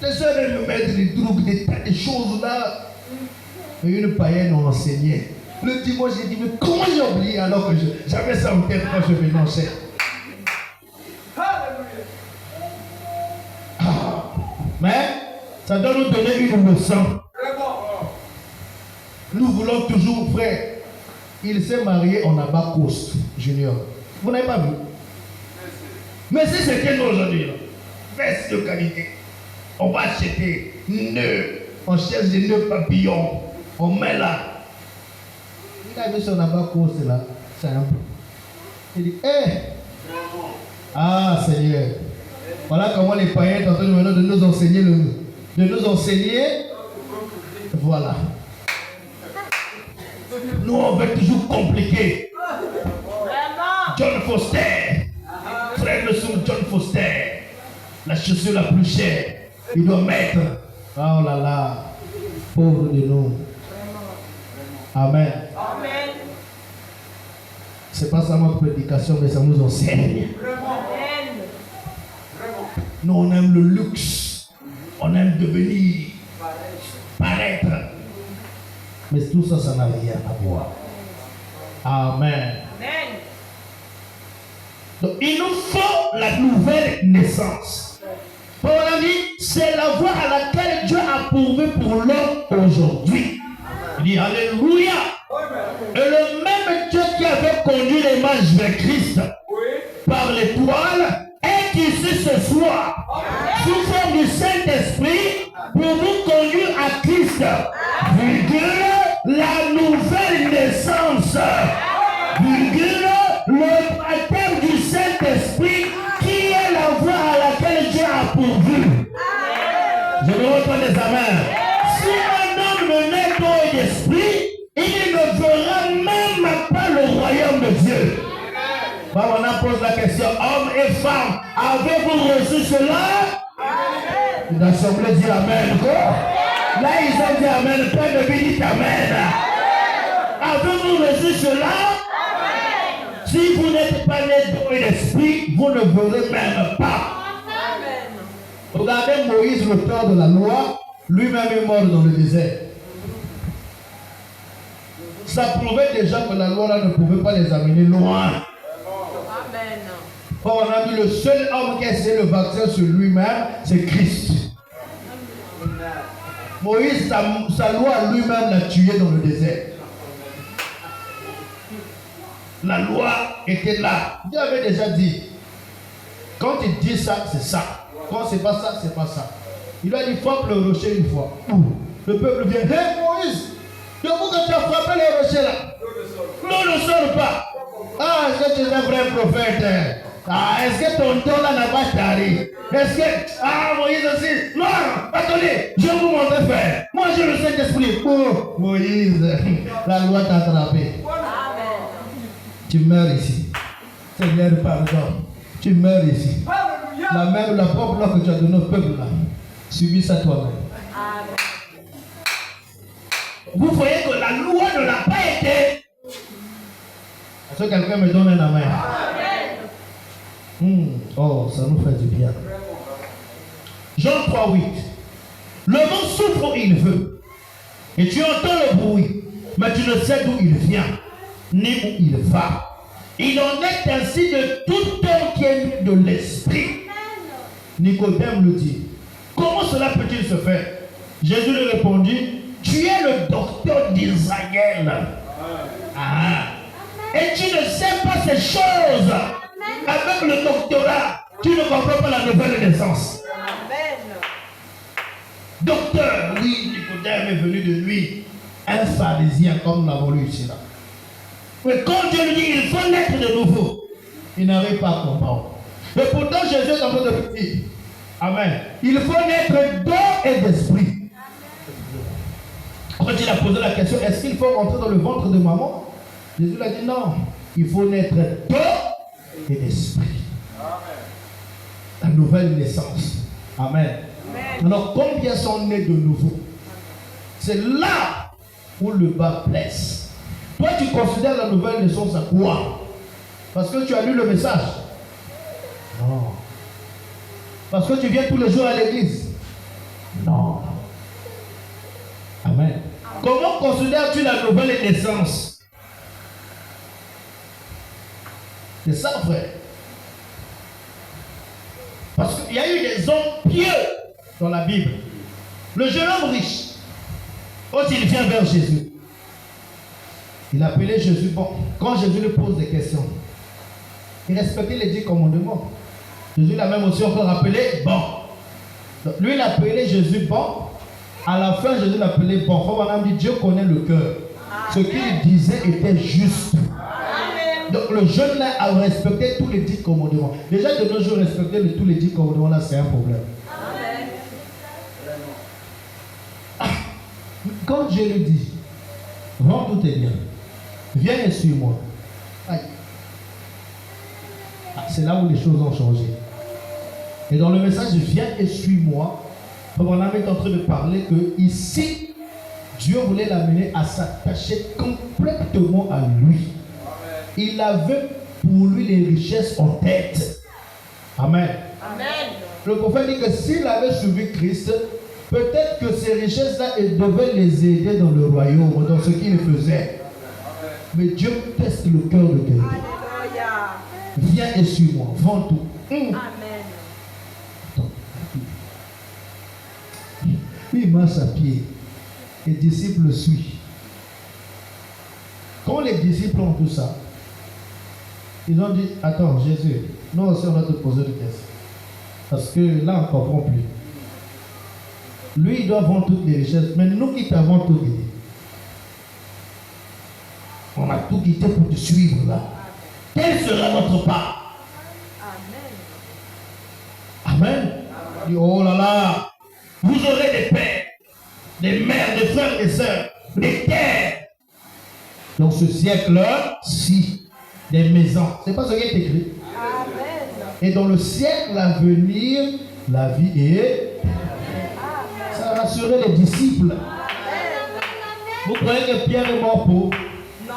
S1: Les sœurs veulent nous mettre des trucs, des tas de choses là. Et une païenne on enseignait. Le dimanche, j'ai dit, mais comment j'ai oublié alors que j'avais ça en tête quand je mélangeais. Mais ça doit nous donner une leçon. Nous voulons toujours, frère. Il s'est marié en Abba Coast Junior. Vous n'avez pas vu? Mais si c'était nous aujourd'hui, veste de qualité. On va acheter nœuds. On cherche des nœuds papillons. On met là. Il a vu son Abba Coast là. C'est un peu. Il dit, hé! Ah Seigneur. Voilà comment les païens sont en train de nous enseigner de nous enseigner. Voilà. Nous, on veut toujours compliquer. John Foster. Frère le son John Foster. La chaussure la plus chère. Il doit mettre. Oh là là. Pauvre de nous. Amen. Amen. C'est pas ça notre prédication, mais ça nous enseigne. Nous, on aime le luxe. On aime devenir. Paraître. Mais tout ça, ça n'a rien à voir. Amen. Amen. Donc, il nous faut la nouvelle naissance. Pour l'ami, c'est la voie à laquelle Dieu a pourvu pour l'homme aujourd'hui. Il dit Alléluia. Et le même Dieu qui avait conduit les mages vers Christ par l'étoile est ici ce soir, sous forme du Saint-Esprit, pour vous conduire à Christ. Virgule, la nouvelle naissance. Virgule, le baptême du Saint-Esprit qui est la voie à laquelle Dieu a pourvu. Je me reprends des amens. Si un homme ne naît pas d'esprit, il ne verra même pas le royaume de Dieu. On a posé la question, hommes et femmes, avez-vous reçu cela? L'assemblée dit Amen. Quoi? Là, ils ont dit Amen. Père de bénit Amen. Avez-vous reçu cela? Amen. Si vous n'êtes pas né d'eau et d'esprit, vous ne verrez même pas. Amen. Regardez Moïse, l'auteur de la loi, lui-même est mort dans le désert. Ça prouvait déjà que la loi là ne pouvait pas les amener loin. Amen. Or, on a dit le seul homme qui a essayé le vaccin sur lui-même, c'est Christ. Moïse, sa loi lui-même l'a tué dans le désert. La loi était là. Dieu avait déjà dit. Quand il dit ça, c'est ça. Quand c'est pas ça, c'est pas ça. Il a dit frappe le rocher une fois. Le peuple vient. Hé Moïse, je vous que tu as frappé le rocher là. L'eau ne sort pas. Ah, est-ce que tu es un vrai prophète? Ah, est-ce que ton don là n'a pas taré? Est-ce que... Ah, Moïse aussi. Non, attendez, je vais vous montrer faire. Moi, j'ai le Saint-Esprit. Oh, Moïse, la loi t'a attrapé. Tu meurs ici. Seigneur, pardon. Tu meurs ici. La propre loi que tu as donnée au peuple là, subis ça toi-même. Vous voyez que la loi ne l'a pas été. Est-ce que quelqu'un me donne un amen? Oh, ça nous fait du bien. Jean 3:8. Le vent souffle où il veut. Et tu entends le bruit, mais tu ne sais d'où il vient, ni où il va. Il en est ainsi de tout homme qui est né de l'esprit. Nicodème le dit. Comment cela peut-il se faire? Jésus lui répondit, tu es le docteur d'Israël. Et tu ne sais pas ces choses. Avec le doctorat, tu ne comprends pas la nouvelle naissance. Docteur, oui, Nicodème est venu de lui, un pharisien comme nous l'avons lu ici là. Mais quand Dieu lui dit il faut naître de nouveau, il n'arrive pas à comprendre. Et pourtant Jésus est en train de dire, Amen. Il faut naître d'eau et d'esprit. il a posé la question, est-ce qu'il faut rentrer dans le ventre de maman? Jésus lui a dit non, il faut naître d'eau et d'esprit. La nouvelle naissance. Amen. Alors combien sont nés de nouveau? C'est là où le bas blesse. Toi tu considères la nouvelle naissance à quoi? Parce que tu as lu le message? Non. Parce que tu viens tous les jours à l'église? Non. Amen. Comment considères-tu la nouvelle naissance? C'est ça, frère. Parce qu'il y a eu des hommes pieux dans la Bible. Le jeune homme riche, quand il vient vers Jésus, il appelait Jésus bon. Quand Jésus lui pose des questions, il respectait les 10 commandements. Jésus l'a même aussi encore appelé bon. Donc, lui, il appelait Jésus bon. À la fin, Jésus l'appelait bon. Comme on a dit, Dieu connaît le cœur. Ce qu'il disait était juste. Donc le jeune là a respecté tous les 10 commandements. Déjà de nos jours, respecter tous les 10 commandements là, c'est un problème. Quand Dieu lui dit, vends tous tes biens, viens et suis-moi. C'est là où les choses ont changé. Et dans le message, viens et suis-moi, on est en train de parler que ici, Dieu voulait l'amener à s'attacher complètement à lui. Il avait pour lui les richesses en tête. Amen. Amen. Le prophète dit que s'il avait suivi Christ, peut-être que ces richesses-là, il devait les aider dans le royaume, dans ce qu'il faisait. Mais Dieu teste le cœur de quelqu'un. Viens et suis-moi, vends tout. Amen. Lui, il marche à pied. Les disciples le suivent. Quand les disciples ont tout ça, ils ont dit, attends Jésus, nous aussi on va te poser des questions. Parce que là on ne comprend plus. Lui il doit vendre toutes les richesses, mais nous qui t'avons tout quitté. On a tout quitté pour te suivre là. Quelle sera notre part? Amen. Amen. Il dit, oh là là, vous aurez des pères, des mères, des frères, des sœurs, des terres. Dans ce siècle-là, si. Des maisons. C'est pas ce qui est écrit. Amen. Et dans le siècle à venir, la vie est. Amen. Ça a rassuré les disciples. Amen. Vous croyez que Pierre est mort pauvre? Non.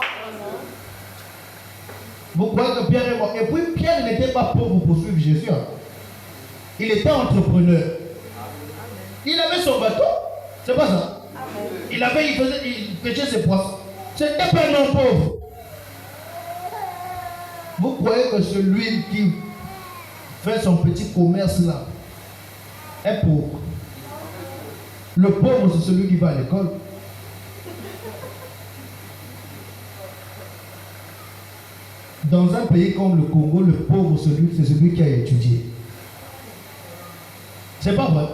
S1: Vous croyez que Pierre est mort? Et puis Pierre n'était pas pauvre pour suivre Jésus. Il était entrepreneur. Il avait son bateau. C'est pas ça. Il pêchait ses poissons. C'était pas un homme pauvre. Vous croyez que celui qui fait son petit commerce là est pauvre? Le pauvre, c'est celui qui va à l'école. Dans un pays comme le Congo, le pauvre, c'est celui qui a étudié. C'est pas vrai.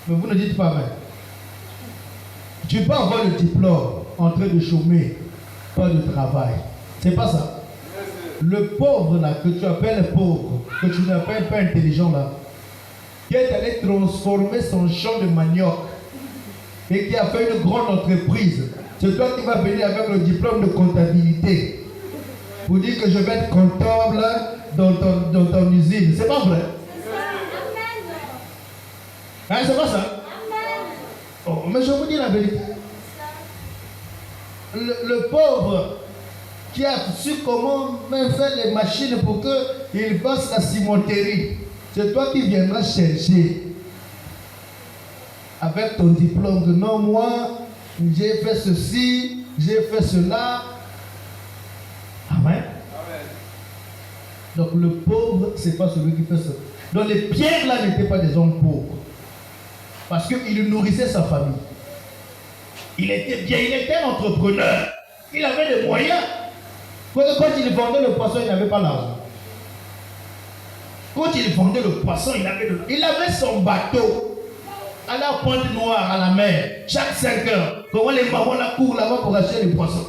S1: Mais vous ne dites pas vrai. Tu peux avoir le diplôme en train de chômer, pas de travail. C'est pas ça. Le pauvre là, que tu appelles pauvre, que tu n'appelles pas intelligent là, qui est allé transformer son champ de manioc et qui a fait une grande entreprise, c'est toi qui vas venir avec le diplôme de comptabilité pour dire que je vais être comptable dans ton usine. C'est pas vrai. Hein, c'est pas ça. Oh, mais je vous dis la vérité. Le pauvre qui a su comment même faire les machines pour qu'il fasse la cimenterie, c'est toi qui viendras chercher avec ton diplôme. Non, moi, j'ai fait ceci, j'ai fait cela. Amen. Donc le pauvre, c'est pas celui qui fait ça. Donc les pierres là n'étaient pas des hommes pauvres. Parce qu'il nourrissait sa famille. Il était bien, il était un entrepreneur. Il avait des moyens. Quand il vendait le poisson, il n'avait pas l'argent. Quand il vendait le poisson, il avait son bateau à la pointe noire, à la mer, chaque 5 heures. Comment les mamans la courent là-bas pour acheter les poissons.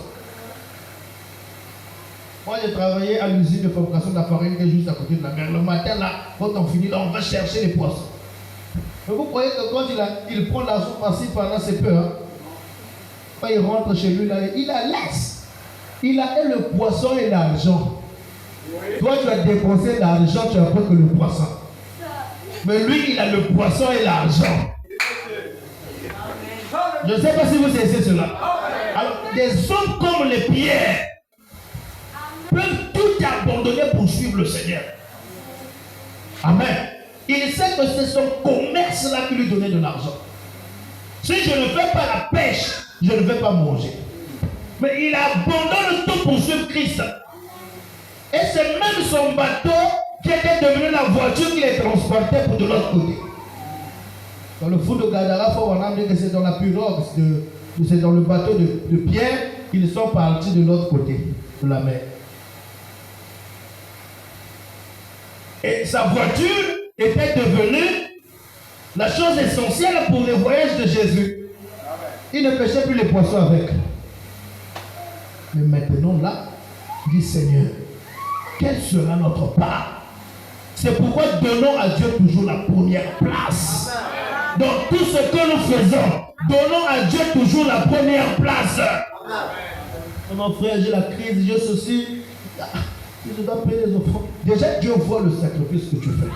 S1: Moi, j'ai travaillé à l'usine de fabrication de la farine qui est juste à côté de la mer. Le matin, là, quand on finit, là, on va chercher les poissons.
S2: Mais vous croyez que quand il prend l'argent par-ci, par-là, c'est peur. Hein? Quand il rentre chez lui, là, il la laisse. Il a le poisson et l'argent. Toi, tu as dépensé l'argent, tu as pris que le poisson. Mais lui, il a le poisson et l'argent. Je ne sais pas si vous savez cela. Alors, des hommes comme les pierres peuvent tout abandonner pour suivre le Seigneur. Amen. Il sait que c'est son commerce-là qui lui donnait de l'argent. Si je ne fais pas la pêche, je ne vais pas manger. Mais il abandonne tout pour suivre Christ. Et c'est même son bateau qui était devenu la voiture qui les transportait pour de l'autre côté. Dans le fond de Gadara, on a dit que c'est dans la pirogue, c'est dans le bateau de Pierre qu'ils sont partis de l'autre côté de la mer. Et sa voiture était devenue la chose essentielle pour les voyages de Jésus. Il ne pêchait plus les poissons avec. Mais maintenant là, dit Seigneur, quelle sera notre part? C'est pourquoi donnons à Dieu toujours la première place. Dans tout ce que nous faisons, donnons à Dieu toujours la première place. Mon frère, j'ai la crise, j'ai ceci. Je dois payer les offrandes. Déjà, Dieu voit le sacrifice que tu fais.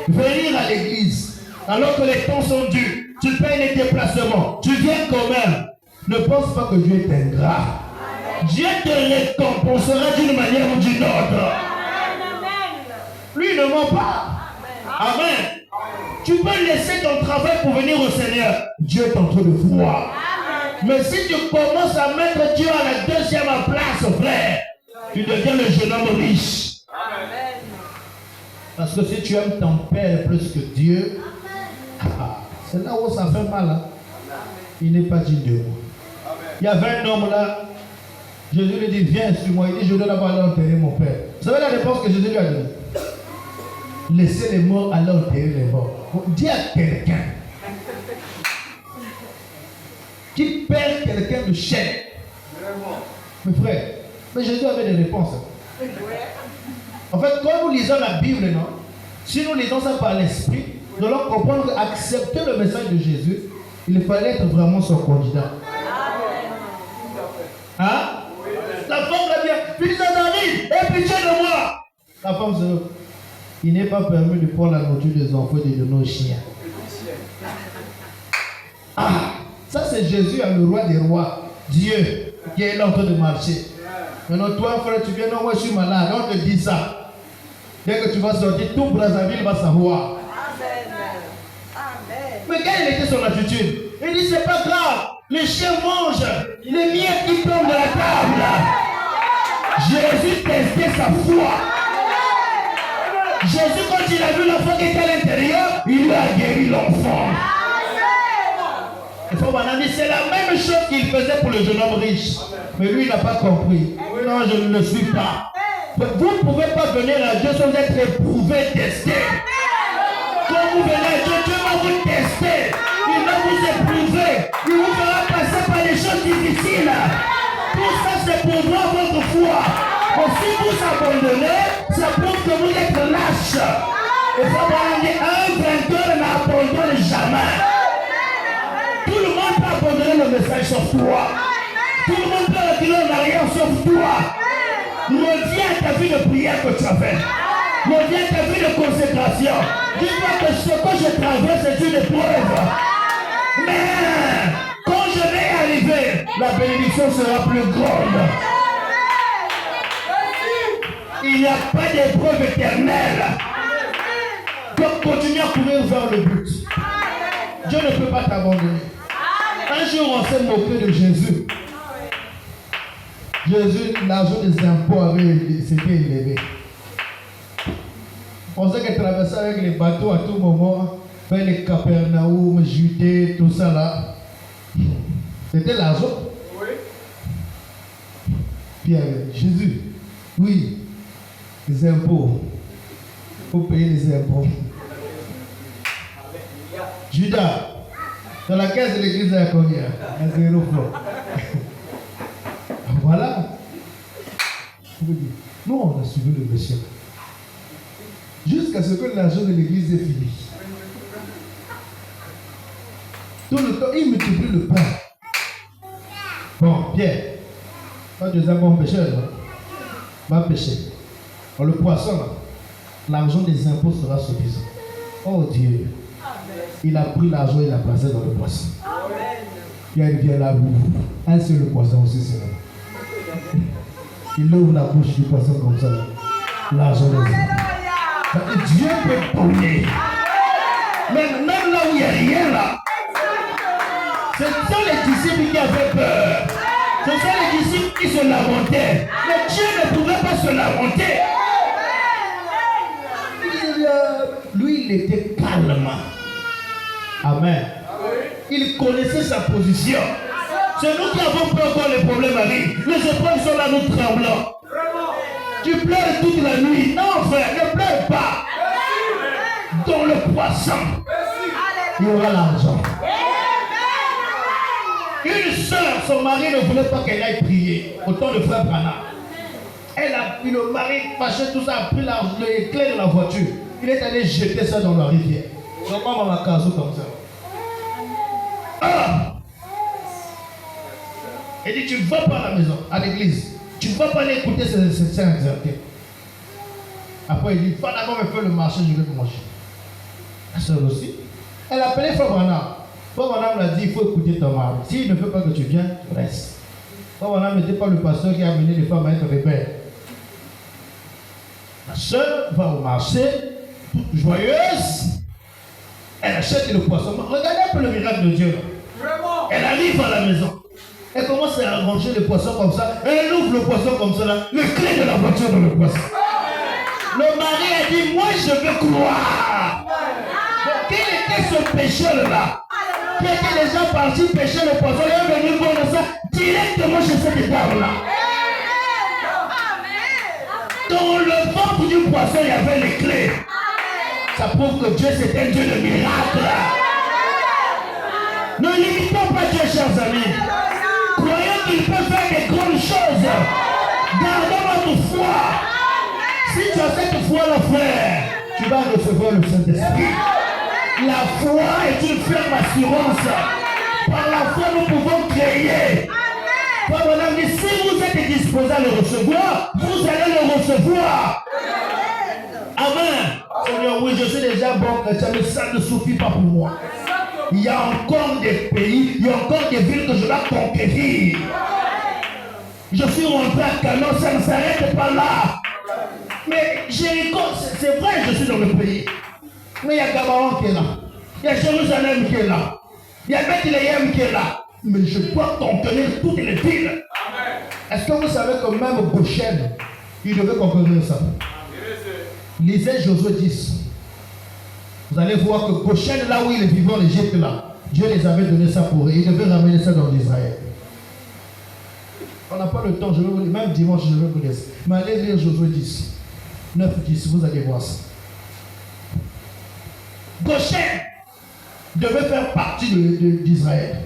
S2: Venir à l'église, alors que les temps sont durs, tu payes les déplacements, tu viens quand même. Ne pense pas que Dieu est ingrat. Dieu te récompensera d'une manière ou d'une autre. Lui ne ment pas. Amen. Tu peux laisser ton travail pour venir au Seigneur. Dieu est en train de voir. Mais si tu commences à mettre Dieu à la deuxième place, frère, tu deviens le jeune homme riche. Parce que si tu aimes ton père plus que Dieu, c'est là où ça fait mal. Hein? Il n'est pas digne de moi. Il y avait un homme là, Jésus lui dit, viens sur moi. Il dit, je dois d'abord aller enterrer mon père. Vous savez la réponse que Jésus lui a donnée? Laissez les morts aller enterrer les morts. Dis à quelqu'un qui perd quelqu'un de chair. Mes frères, mais Jésus avait des réponses. En fait, quand nous lisons la Bible, non, si nous lisons ça par l'esprit, nous allons comprendre qu'accepter le message de Jésus, il fallait être vraiment son candidat. Hein? La femme va dire, fils de David, aie pitié de moi. La femme se dit, il n'est pas permis de prendre la nourriture des enfants et de nos chiens. Ah, ça c'est Jésus, le roi des rois, Dieu, qui est là en train de marcher. Maintenant, toi, frère, tu viens, non, moi je suis malade, on te dit ça. Dès que tu vas sortir, tout Brazzaville va savoir. Amen. Mais quelle était son attitude? Il dit, c'est pas grave, les chiens mangent les miettes qui tombent de la table. Jésus testait sa foi. Jésus, quand il a vu l'enfant qui était à l'intérieur, il lui a guéri l'enfant. C'est la même chose qu'il faisait pour le jeune homme riche. Mais lui, il n'a pas compris. Non, je ne le suis pas. Vous ne pouvez pas venir à Dieu sans être éprouvé, testé. Quand vous venez à Dieu, Dieu va vous tester. Il va vous éprouver. Il vous fera passer par des choses difficiles. Tout ça, c'est pour voir votre foi. Mais si vous abandonnez, ça prouve que vous êtes lâche. Il faut dire, un vainqueur n'abandonne jamais. Tout le monde peut abandonner le message sauf toi. Tout le monde peut reculer en arrière sauf toi. Reviens à ta vie de prière que tu as fait. Reviens à ta vie de consécration. Dis-moi que ce que je traverse est une épreuve. Mais quand je vais arriver, la bénédiction sera plus grande. Il n'y a pas d'épreuve éternelle. Donc continue à courir vers le but. Dieu ne peut pas t'abandonner. Un jour, on s'est moqué de Jésus. Jésus, l'argent des impôts s'était élevé. On pensait qu'il traversait avec les bateaux à tout moment, vers les Capernaum, Judée, tout ça là. C'était l'argent. Oui. Pierre, Jésus, oui, les impôts. Il faut payer les impôts. Judas, dans la caisse de l'église, il y a combien? À 0 francs. Voilà. Nous, on a suivi le monsieur. Jusqu'à ce que l'argent de l'église est fini. Tout le temps, il multiplie le pain. Bon, Pierre, toi tu es un bon pêcheur, non? Va pêcher. Bon, le poisson, là, l'argent des impôts sera suffisant. Oh Dieu, il a pris l'argent et l'a placé dans le poisson. Pierre vient là, un seul poisson aussi, c'est là. Il ouvre la bouche du poisson comme ça. L'argent des impôts. Dieu peut donner. Mais même là où il n'y a rien là, ce sont les disciples qui avaient peur. Ce sont les disciples qui se lamentaient. Mais Dieu ne pouvait pas se lamenter. Lui, il était calme. Amen. Il connaissait sa position. C'est nous qui avons peur quand les problèmes arrivent. Les épreuves sont là, nous tremblants. Tu pleures toute la nuit. Non, frère, ne pleure pas. Dans le poisson, il y aura l'argent. Une soeur, son mari ne voulait pas qu'elle aille prier. Autant de frère Branham. Elle a pris le mari, fâché, tout ça, a pris les clés de la voiture. Il est allé jeter ça dans la rivière. Comment ma casou comme ça? Ah! Il dit, tu ne vas pas à la maison, à l'église. Tu ne vas pas aller écouter ces saints exertés. Après, il dit, va d'abord me faire le marché, je vais te manger. La soeur aussi. Elle a appelé Frère Branham. Frère Branham l'a dit, il faut écouter ton mari. S'il ne veut pas que tu viennes, reste. Frère Branham n'était pas le pasteur qui a amené les femmes à être rebelles. La soeur va au marché, toute joyeuse. Elle achète le poisson. Regardez un peu le miracle de Dieu. Elle arrive à la maison. Elle commence à ranger le poisson comme ça. Elle ouvre le poisson comme ça. Là. Le clé de la voiture dans le poisson. Le mari a dit, moi je veux croire. Bon, quel était ce pécheur-là? Qui était déjà parti pêcher le poisson? Il est venu voir ça directement chez cette dame-là. Dans le ventre du poisson, il y avait les clés. Ça prouve que Dieu c'est un Dieu de miracles. Ne limitons pas Dieu, chers amis. Croyons qu'il peut faire des grandes choses. Gardons notre foi. Si tu as cette foi-là, frère, tu vas recevoir le Saint-Esprit. La foi est une ferme assurance. Par la foi, nous pouvons créer. Frère, si vous êtes disposé à le recevoir, vous allez le recevoir. Amen. Seigneur, oui, je suis déjà bon chrétien, mais ça ne suffit pas pour moi. Il y a encore des pays, il y a encore des villes que je dois conquérir. Je suis rentré à Canon, ça ne s'arrête pas là. Mais Jéricho, c'est vrai, je suis dans le pays. Mais il y a Gabaon qui est là. Il y a Jérusalem qui est là. Il y a Bethléem qui est là. Mais je dois conquérir toutes les villes. Est-ce que vous savez que même Goshen, il devait conquérir ça? Lisez Josué 10. Vous allez voir que Goshen, là où il est vivant, l'Égypte, là, Dieu les avait donné ça pour eux. Il devait ramener ça dans l'Israël. On n'a pas le temps, je vais vous dire, même dimanche, je vais vous laisser. Mais allez lire Josué 10. 9, 10, vous allez voir ça. Goshen devait faire partie d'Israël.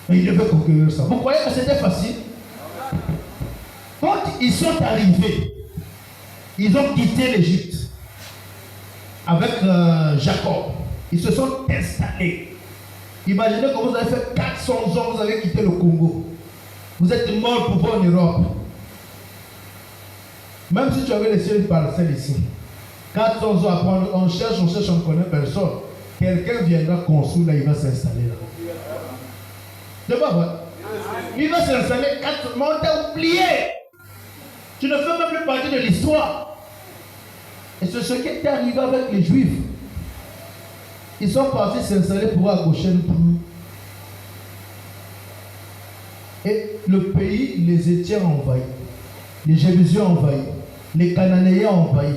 S2: Mais il devait conquérir ça. Vous croyez que c'était facile? Quand ils sont arrivés, ils ont quitté l'Égypte avec Jacob. Ils se sont installés. Imaginez que vous avez fait 400 ans, vous avez quitté le Congo. Vous êtes mort pour voir en Europe. Même si tu avais laissé une parcelle ici, 400 ans après, on cherche, on ne connaît personne. Quelqu'un viendra construire là, il va s'installer là. C'est pas vrai? Il va s'installer 4 mois, on t'a oublié. Tu ne fais même plus partie de l'histoire. Et c'est ce qui est arrivé avec les Juifs. Ils sont partis s'installer pour à Goshen. Et le pays, les Étiens ont envahi. Les Jébusiens ont envahi. Les Cananéens ont envahi.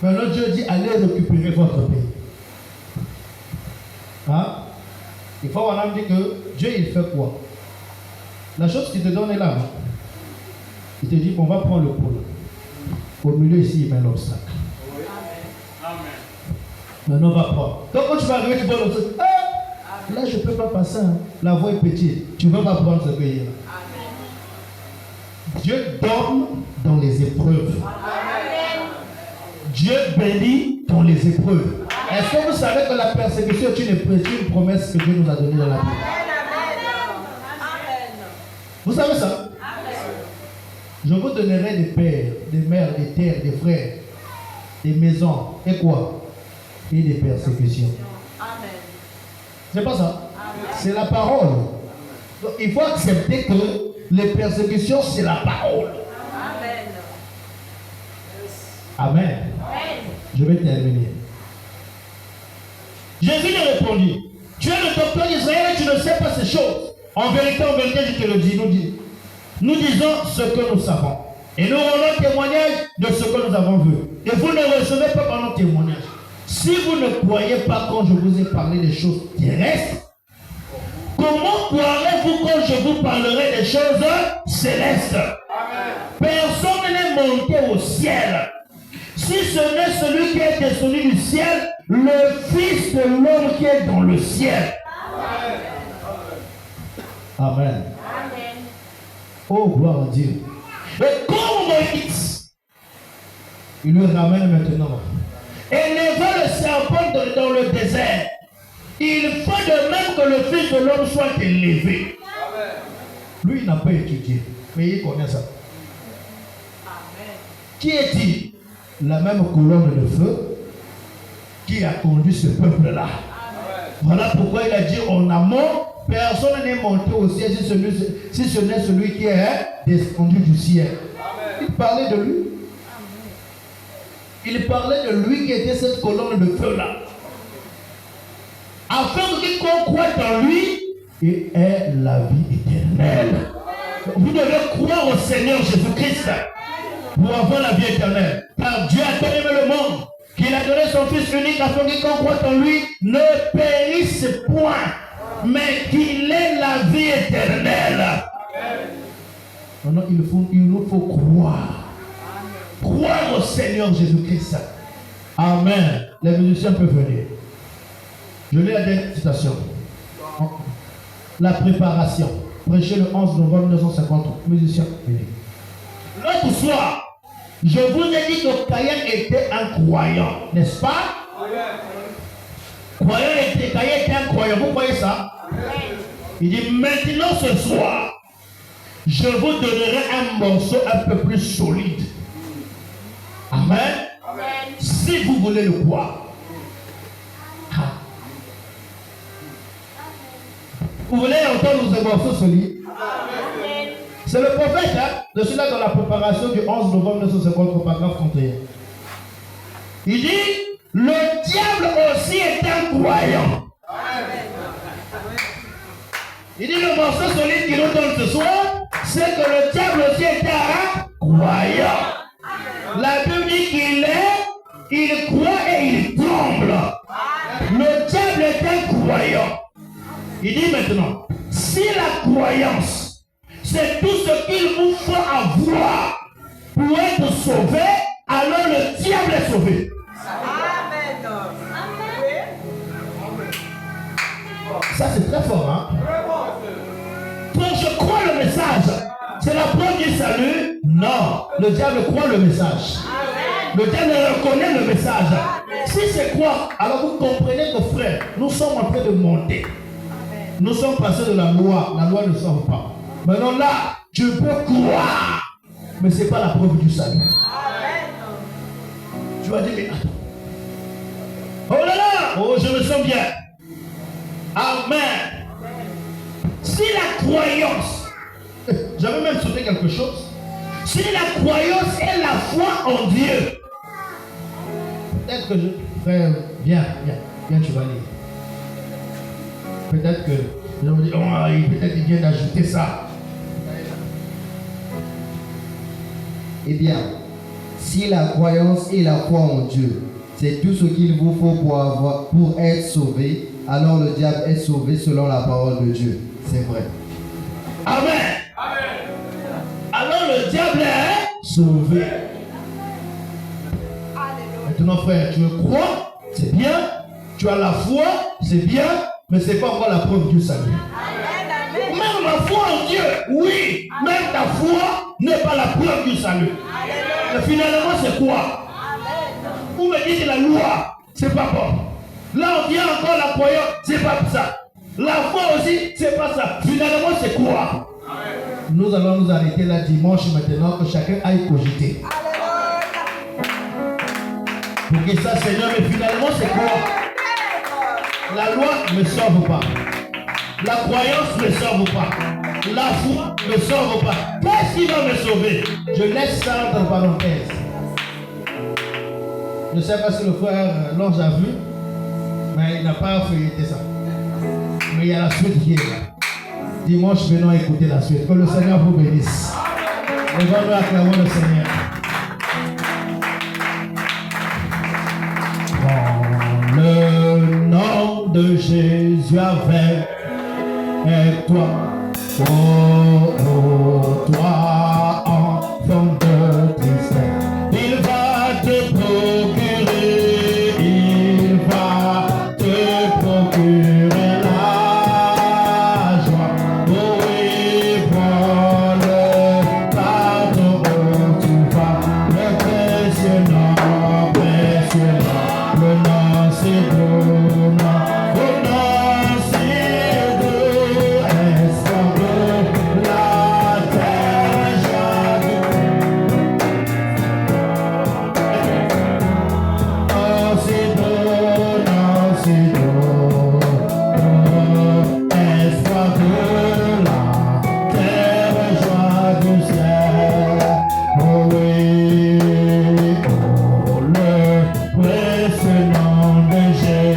S2: Maintenant Dieu dit, allez récupérer votre pays. Hein? Il faut avoir dit que Dieu il fait quoi? La chose qu'il te donne est là. Il te dit qu'on va prendre le pôle. Au milieu ici, il met l'obstacle. Maintenant on va prendre. Donc quand tu vas arriver, tu vois l'obstacle. Ah, là je ne peux pas passer. Hein. La voie est petite. Tu ne vas pas prendre ce pays-là. Dieu donne dans les épreuves. Dieu bénit dans les épreuves. Est-ce que vous savez que la persécution est une promesse que Dieu nous a donnée dans la Bible? Vous savez ça? Je vous donnerai des pères, des mères, des terres, des frères, des maisons, et quoi? Et des persécutions. C'est pas ça? C'est la parole. Donc, il faut accepter que les persécutions, c'est la parole. Amen. Je vais terminer. Jésus lui répondit, tu es le docteur d'Israël et tu ne sais pas ces choses. En vérité, je te le dis, nous disons ce que nous savons. Et nous rendons témoignage de ce que nous avons vu. Et vous ne recevez pas par nos témoignages. Si vous ne croyez pas quand je vous ai parlé des choses terrestres, comment croirez-vous quand je vous parlerai des choses célestes? Personne n'est monté au ciel. Si ce n'est celui qui est descendu du ciel, le Fils de l'homme qui est dans le ciel. Amen. Oh, gloire à Dieu. Et comme Moïse, il le ramène maintenant. Éleva le serpent dans le désert. Il faut de même que le Fils de l'homme soit élevé. Lui, il n'a pas étudié, mais il connaît ça. Qui est-il? La même colonne de feu qui a conduit ce peuple-là. Voilà pourquoi il a dit en amont, personne n'est monté au ciel si ce n'est celui qui est descendu du ciel. Il parlait de lui. Il parlait de lui qui était cette colonne de feu-là. Afin que quiconque croit en lui et ait la vie éternelle. Vous devez croire au Seigneur Jésus-Christ pour avoir la vie éternelle. Car Dieu a tant aimé le monde qu'il a donné son Fils unique afin que quiconque croit en lui ne périsse point, mais qu'il ait la vie éternelle. Maintenant, il nous faut croire. Croire au Seigneur Jésus-Christ. Amen. Les musiciens peuvent venir. Je lis la dernière citation. La préparation. Prêché le 11 novembre 1953. Musiciens, venez. L'autre soir, je vous ai dit que Caïn était un croyant, n'est-ce pas? Caïn était un croyant. Vous voyez ça? Il dit maintenant ce soir, je vous donnerai un morceau un peu plus solide. Amen. Si vous voulez le croire. Vous voulez entendre ce morceau solide? C'est le prophète, je suis là dans la préparation du 11 novembre 1950, paragraphe 31. Il dit, le diable aussi est un croyant. Il dit, le morceau solide qu'il nous donne ce soir, c'est que le diable aussi est un croyant. La Bible dit il croit et il tremble. Le diable est un croyant. Il dit maintenant, si la croyance, c'est tout ce qu'il vous faut avoir pour être sauvé, alors le diable est sauvé. Amen. Ça c'est très fort, hein? Quand je crois le message, c'est la preuve du salut? Non, le diable croit le message. Le diable reconnaît le message. Si c'est quoi? Alors vous comprenez que frère, nous sommes en train de monter. Nous sommes passés de la loi ne sauve pas. Maintenant là, tu peux croire, mais ce n'est pas la preuve du salut. Tu vas dire, mais attends. Oh là là, oh je me sens bien. Amen. Si la croyance, j'avais même sauté quelque chose. Si la croyance est la foi en Dieu, peut-être que frère, viens, tu vas lire. Peut-être que je me dis, peut-être qu'il vient d'ajouter ça.
S3: Eh bien, si la croyance et la foi en Dieu, c'est tout ce qu'il vous faut pour être sauvé, alors le diable est sauvé selon la parole de Dieu. C'est vrai.
S2: Amen. Alors le diable est sauvé. Maintenant frère, tu le crois, c'est bien. Tu as la foi, c'est bien. Mais ce n'est pas encore la preuve du salut. Même la foi en Dieu, oui. Même ta foi n'est pas la preuve du salut. Mais finalement, c'est quoi? Vous me dites la loi, c'est pas bon. Là, on vient encore la croyance, c'est pas ça. La foi aussi, c'est pas ça. Finalement, c'est quoi? Nous allons nous arrêter là dimanche maintenant, que chacun aille cogiter. Pour que ça, Seigneur, mais finalement, c'est quoi? La loi ne sauve pas. La croyance ne sauve pas. La foi ne sauve pas. Qu'est-ce qui va me sauver? Je laisse ça entre parenthèses. Je ne sais pas si le frère Lange a vu, mais il n'a pas feuilleté ça. Mais il y a la suite qui est là. Dimanche, venons écouter la suite. Que le Seigneur vous bénisse. Levons-nous, acclamons le Seigneur. Dans le nom de Jésus avec toi, oh, toi, enfant de tristesse, il va te procurer, il va te procurer la joie. Oh oui, pour le pardon, tu vas le précieux nom, le nom c'est le nom, le nom c'est de l'espoir de la terre jaloux. Non c'est de espoir de la terre, joie du ciel. Oh oui, oh le précieux nom de Jésus.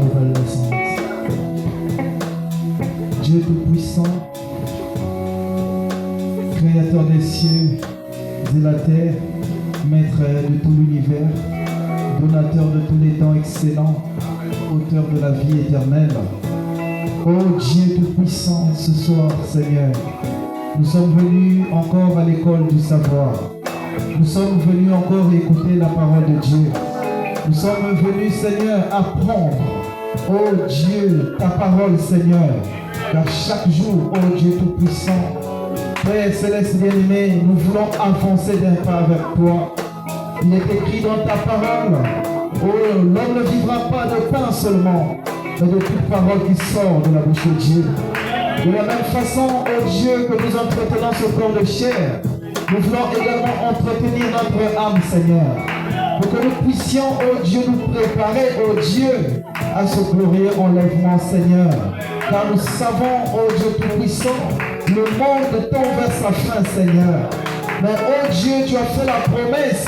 S4: nouvelle naissance. Dieu Tout-Puissant, Créateur des cieux et de la terre, Maître de tout l'univers, donateur de tous les dons excellents, auteur de la vie éternelle. Ô Dieu Tout-Puissant, ce soir, Seigneur, nous sommes venus encore à l'école du savoir. Nous sommes venus encore écouter la parole de Dieu. Nous sommes venus, Seigneur, apprendre, ô Dieu, ta parole, Seigneur, car chaque jour, ô Dieu Tout-Puissant, Père Céleste bien-aimé, nous voulons avancer d'un pas avec toi. Il est écrit dans ta parole, oh, l'homme ne vivra pas de pain seulement, mais de toute parole qui sort de la bouche de Dieu. De la même façon, ô Dieu, que nous entretenons ce corps de chair, nous voulons également entretenir notre âme, Seigneur, pour que nous puissions, ô Dieu, nous préparer, ô Dieu, à ce glorieux enlèvement, Seigneur. Car nous savons, ô Dieu Tout-Puissant, le monde tend vers sa fin, Seigneur. Mais, ô Dieu, tu as fait la promesse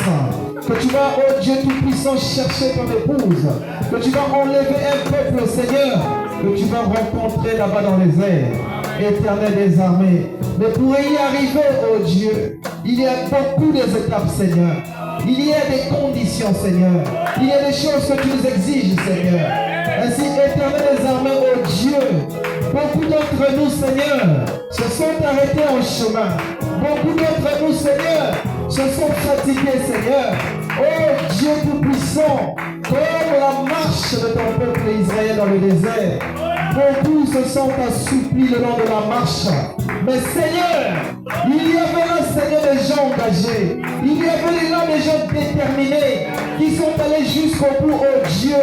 S4: que tu vas, ô Dieu Tout-Puissant, chercher ton épouse, que tu vas enlever un peuple, Seigneur, que tu vas rencontrer là-bas dans les airs, Éternel des armées. Mais pour y arriver, ô Dieu, il y a beaucoup d'étapes, Seigneur. Il y a des conditions, Seigneur. Il y a des choses que tu nous exiges, Seigneur. Ainsi, Éternel des armées, ô Dieu, beaucoup d'entre nous, Seigneur, se sont arrêtés en chemin. Beaucoup d'entre nous, Seigneur, se sont fatigués, Seigneur. Oh Dieu Tout-Puissant, comme la marche de ton peuple Israël dans le désert, beaucoup se sont assouplis le long de la marche. Mais Seigneur, il y avait là, Seigneur, des gens engagés. Il y avait là des gens déterminés qui sont allés jusqu'au bout, oh Dieu.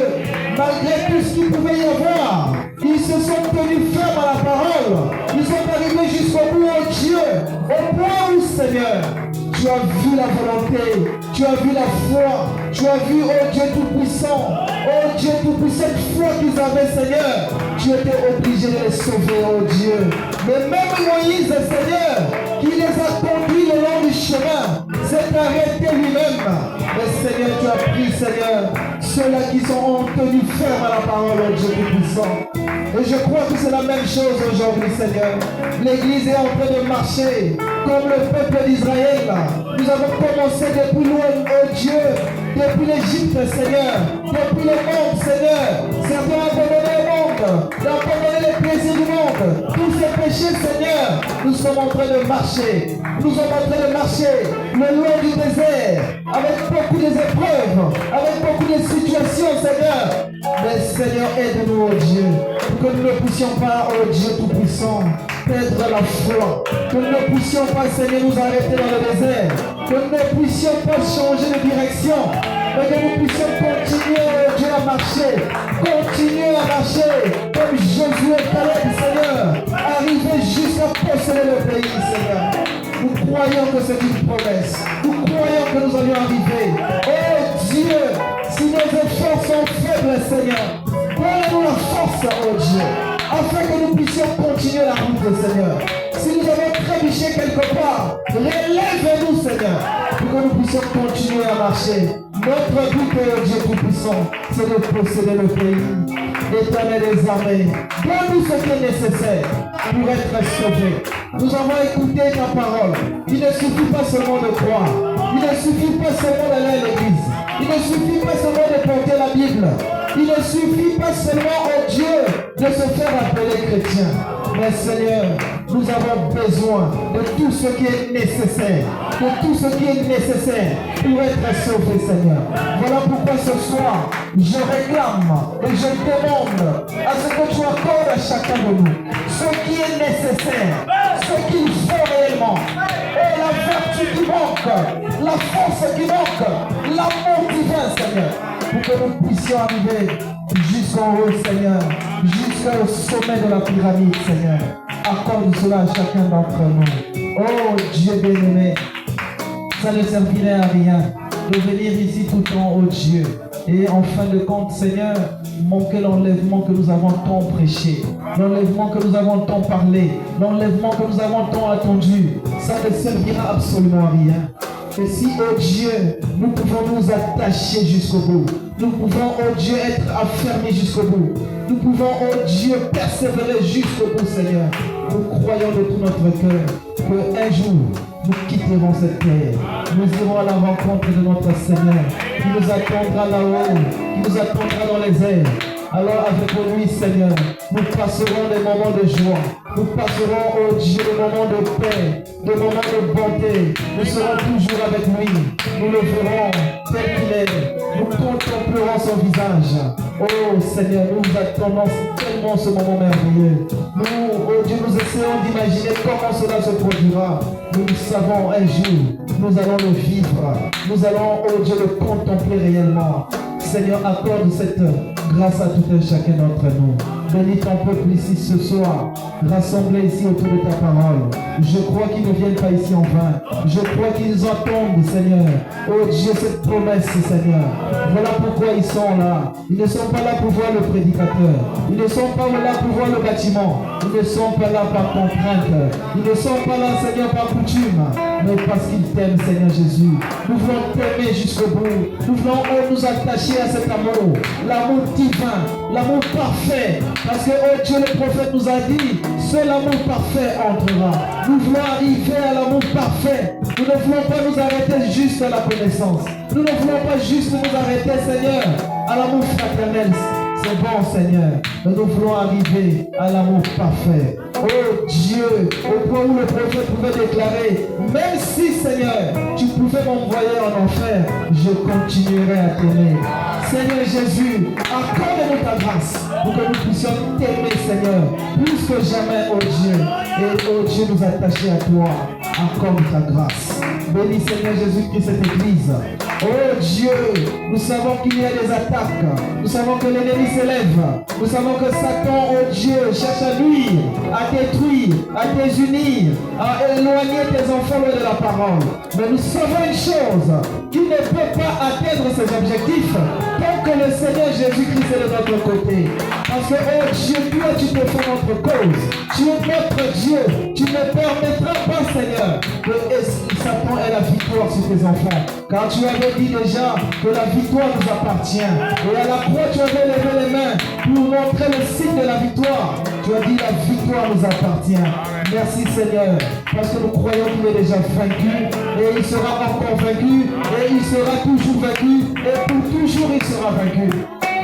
S4: Malgré tout ce qu'il pouvait y avoir, ils se sont tenus fermes à la parole. Ils sont arrivés jusqu'au bout, oh Dieu. Au point où, Seigneur, tu as vu la volonté, tu as vu la foi, tu as vu, oh Dieu Tout-Puissant, oh Dieu Tout-Puissant, cette foi qu'ils avaient, Seigneur, tu étais obligé de les sauver, oh Dieu. Mais même Moïse, Seigneur, qui les a conduits le long du chemin, s'est arrêté lui-même. Mais Seigneur, tu as pris, Seigneur, ceux-là qui sont tenus fermes à la parole, oh Dieu Tout-Puissant. Et je crois que c'est la même chose aujourd'hui, Seigneur. L'Église est en train de marcher comme le peuple d'Israël. Nous avons commencé depuis loin, oh Dieu, depuis l'Égypte, Seigneur, depuis le monde, Seigneur. Certains ont abandonné le monde, ont abandonné les plaisirs du monde, tous ces péchés, Seigneur. Nous sommes en train de marcher. Nous sommes en train de marcher le long du désert, avec beaucoup d'épreuves, avec beaucoup de situations, Seigneur. Mais Seigneur, aide-nous, oh Dieu, pour que nous ne puissions pas, oh Dieu Tout-Puissant, perdre la foi, que nous ne puissions pas, Seigneur, nous arrêter dans le désert, que nous ne puissions pas changer de direction, mais que nous puissions continuer, oh Dieu, à marcher, continuer à marcher, comme Josué et Caleb, Seigneur, arriver jusqu'à posséder le pays, Seigneur. Nous croyons que c'est une promesse, nous croyons que nous allions arriver. Oh Dieu, si nos efforts sont faibles, Seigneur, donne-nous la force, oh Dieu, afin que nous puissions continuer la route, Seigneur. Si nous avons trébuché quelque part, relève-nous, Seigneur, pour que nous puissions continuer à marcher. Notre but, oh Dieu Tout-Puissant, c'est de posséder le pays. Éternel des armées, donne-nous ce qui est nécessaire pour être sauvés. Nous avons écouté ta parole. Il ne suffit pas seulement de croire. Il ne suffit pas seulement d'aller à l'église. Il ne suffit pas seulement de porter la Bible. Il ne suffit pas seulement, oh Dieu, de se faire appeler chrétien. Mais Seigneur, nous avons besoin de tout ce qui est nécessaire. De tout ce qui est nécessaire pour être sauvé, Seigneur. Voilà pourquoi ce soir, je réclame et je demande à ce que tu accordes à chacun de nous ce qui est nécessaire, ce qu'il faut réellement. Et la vertu qui manque, la force qui manque, l'amour divin, Seigneur, pour que nous puissions arriver jusqu'en haut, Seigneur, jusqu'au sommet de la pyramide, Seigneur. Accorde cela à chacun d'entre nous. Oh Dieu bien-aimé, ça ne servirait à rien de venir ici tout le temps, oh Dieu. Et en fin de compte, Seigneur, manquer l'enlèvement que nous avons tant prêché, l'enlèvement que nous avons tant parlé, l'enlèvement que nous avons tant attendu, ça ne servira absolument à rien. Et si, oh Dieu, nous pouvons nous attacher jusqu'au bout. Nous pouvons, oh Dieu, être affermis jusqu'au bout. Nous pouvons, oh Dieu, persévérer jusqu'au bout, Seigneur. Nous croyons de tout notre cœur qu'un jour, nous quitterons cette terre. Nous irons à la rencontre de notre Seigneur, qui nous attendra là-haut, qui nous attendra dans les airs. Alors avec lui, Seigneur, nous passerons des moments de joie. Nous passerons, oh Dieu, des moments de paix, des moments de bonté. Nous serons toujours avec lui. Nous le verrons tel qu'il est. Nous contemplerons son visage. Oh Seigneur, nous attendons tellement ce moment merveilleux. Nous, oh Dieu, nous essayons d'imaginer comment cela se produira. Nous savons un jour, nous allons le vivre. Nous allons, oh Dieu, le contempler réellement. Seigneur, accorde cette grâce à tout un chacun d'entre nous. Bénis ton peuple ici ce soir, rassemblés ici autour de ta parole. Je crois qu'ils ne viennent pas ici en vain. Je crois qu'ils entendent, Seigneur. Oh Dieu, cette promesse, Seigneur. Voilà pourquoi ils sont là. Ils ne sont pas là pour voir le prédicateur. Ils ne sont pas là pour voir le bâtiment. Ils ne sont pas là par contrainte. Ils ne sont pas là, Seigneur, par coutume. Mais parce qu'ils t'aiment, Seigneur Jésus. Nous voulons t'aimer jusqu'au bout. Nous voulons nous attacher à cet amour. L'amour divin, l'amour parfait. Parce que, oh Dieu, le prophète nous a dit, seul l'amour parfait entrera. Nous voulons arriver à l'amour parfait. Nous ne voulons pas nous arrêter juste à la connaissance. Nous ne voulons pas juste nous arrêter, Seigneur, à l'amour fraternel. C'est bon, Seigneur. Mais nous voulons arriver à l'amour parfait. Oh Dieu, au point où le prophète pouvait déclarer, même si, Seigneur, tu pouvais m'envoyer en enfer, je continuerai à t'aimer. Seigneur Jésus, accorde-nous ta grâce pour que nous puissions t'aimer, Seigneur, plus que jamais, oh Dieu. Et oh Dieu, nous attacher à toi. Accorde ta grâce. Bénis, Seigneur Jésus-Christ, cette église. Oh Dieu, nous savons qu'il y a des attaques. Nous savons que l'ennemi s'élève. Nous savons que Satan, oh Dieu, cherche à nuire, à détruire, à désunir, à éloigner tes enfants loin de la parole. Mais nous savons une chose, qu'il ne peut pas atteindre ses objectifs tant que le Seigneur Jésus-Christ est de notre côté. Parce que, oh Dieu, toi, tu te fais notre cause. Tu es notre Dieu. Tu ne permettras pas, Seigneur, que Satan ait la victoire sur tes enfants. Car tu avais dit déjà que la victoire nous appartient. Et à la croix, tu avais levé les mains pour montrer le signe de la victoire. Tu as dit la victoire nous appartient. Merci Seigneur, parce que nous croyons qu'il est déjà vaincu. Et il sera encore vaincu. Et il sera toujours vaincu. Et pour toujours, il sera vaincu.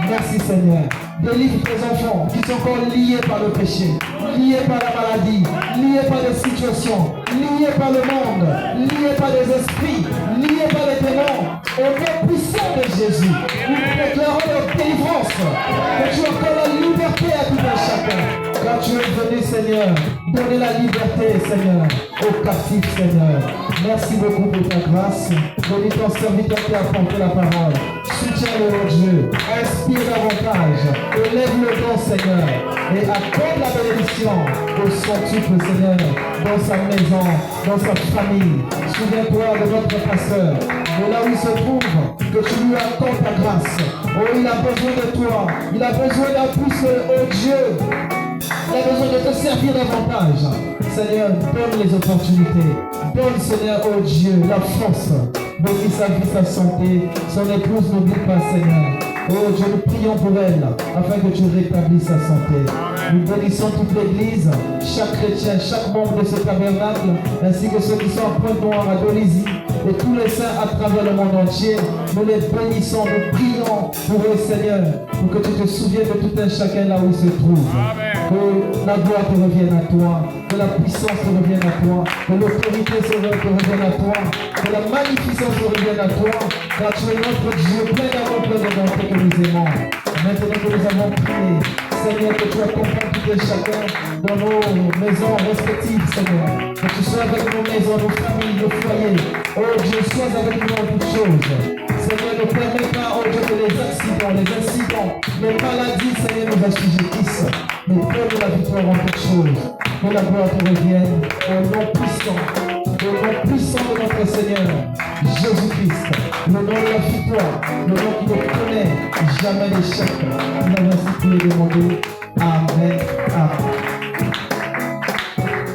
S4: Merci Seigneur. Délivre tes enfants qui sont encore liés par le péché, liés par la maladie, liés par les situations, liés par le monde, liés par les esprits, liés par les démons. Au nom puissant de Jésus, nous déclarons leur délivrance. Que tu accordes la liberté à tout un chacun. Car tu es venu, Seigneur, donner la liberté, Seigneur, aux captifs, Seigneur. Merci beaucoup pour ta grâce. Bénis ton serviteur qui a porté la parole. Soutiens-le, oh Dieu. Inspire davantage. Élève le don, Seigneur. Et accorde la bénédiction au centuple, Seigneur, dans sa maison, dans sa famille. Souviens-toi de notre pasteur. De là où il se trouve, que tu lui accordes ta grâce. Oh, il a besoin de toi. Il a besoin d'un plus, oh Dieu. Il a besoin de te servir davantage. Seigneur, donne les opportunités. Donne, Seigneur, oh Dieu, la force. Bénis sa vie, sa santé. Son épouse, n'oublie pas, Seigneur. Oh Dieu, nous prions pour elle, afin que tu rétablisses sa santé. Nous bénissons toute l'église, chaque chrétien, chaque membre de ce tabernacle, ainsi que ceux qui sont en Pointe-Noire, à Dolisie, et tous les saints à travers le monde entier. Nous les bénissons, nous prions pour eux, Seigneur, pour que tu te souviennes de tout un chacun là où il se trouve. Que la gloire te revienne à toi, que la puissance te revienne à toi, que l'autorité te revienne à toi, que la magnificence te revienne à toi, car tu es notre Dieu, plein d'amour, plein de bonté que nous aimons. Maintenant que nous avons prié, Seigneur, que tu accompagnes tout un chacun dans nos maisons respectives, Seigneur. Que tu sois avec nos maisons, nos familles, nos foyers. Oh Dieu, sois avec nous en toutes choses. Seigneur, ne permets pas, oh Dieu, que les incidents, les maladies, Seigneur, nous assujettissent. Mais donne la victoire en toutes choses. Que la gloire te revienne au nom puissant de notre Seigneur, Jésus-Christ. Le nom de la victoire, le nom qui ne connaît jamais d'échec. Nous avons ainsi pu le demander. Amen. Amen.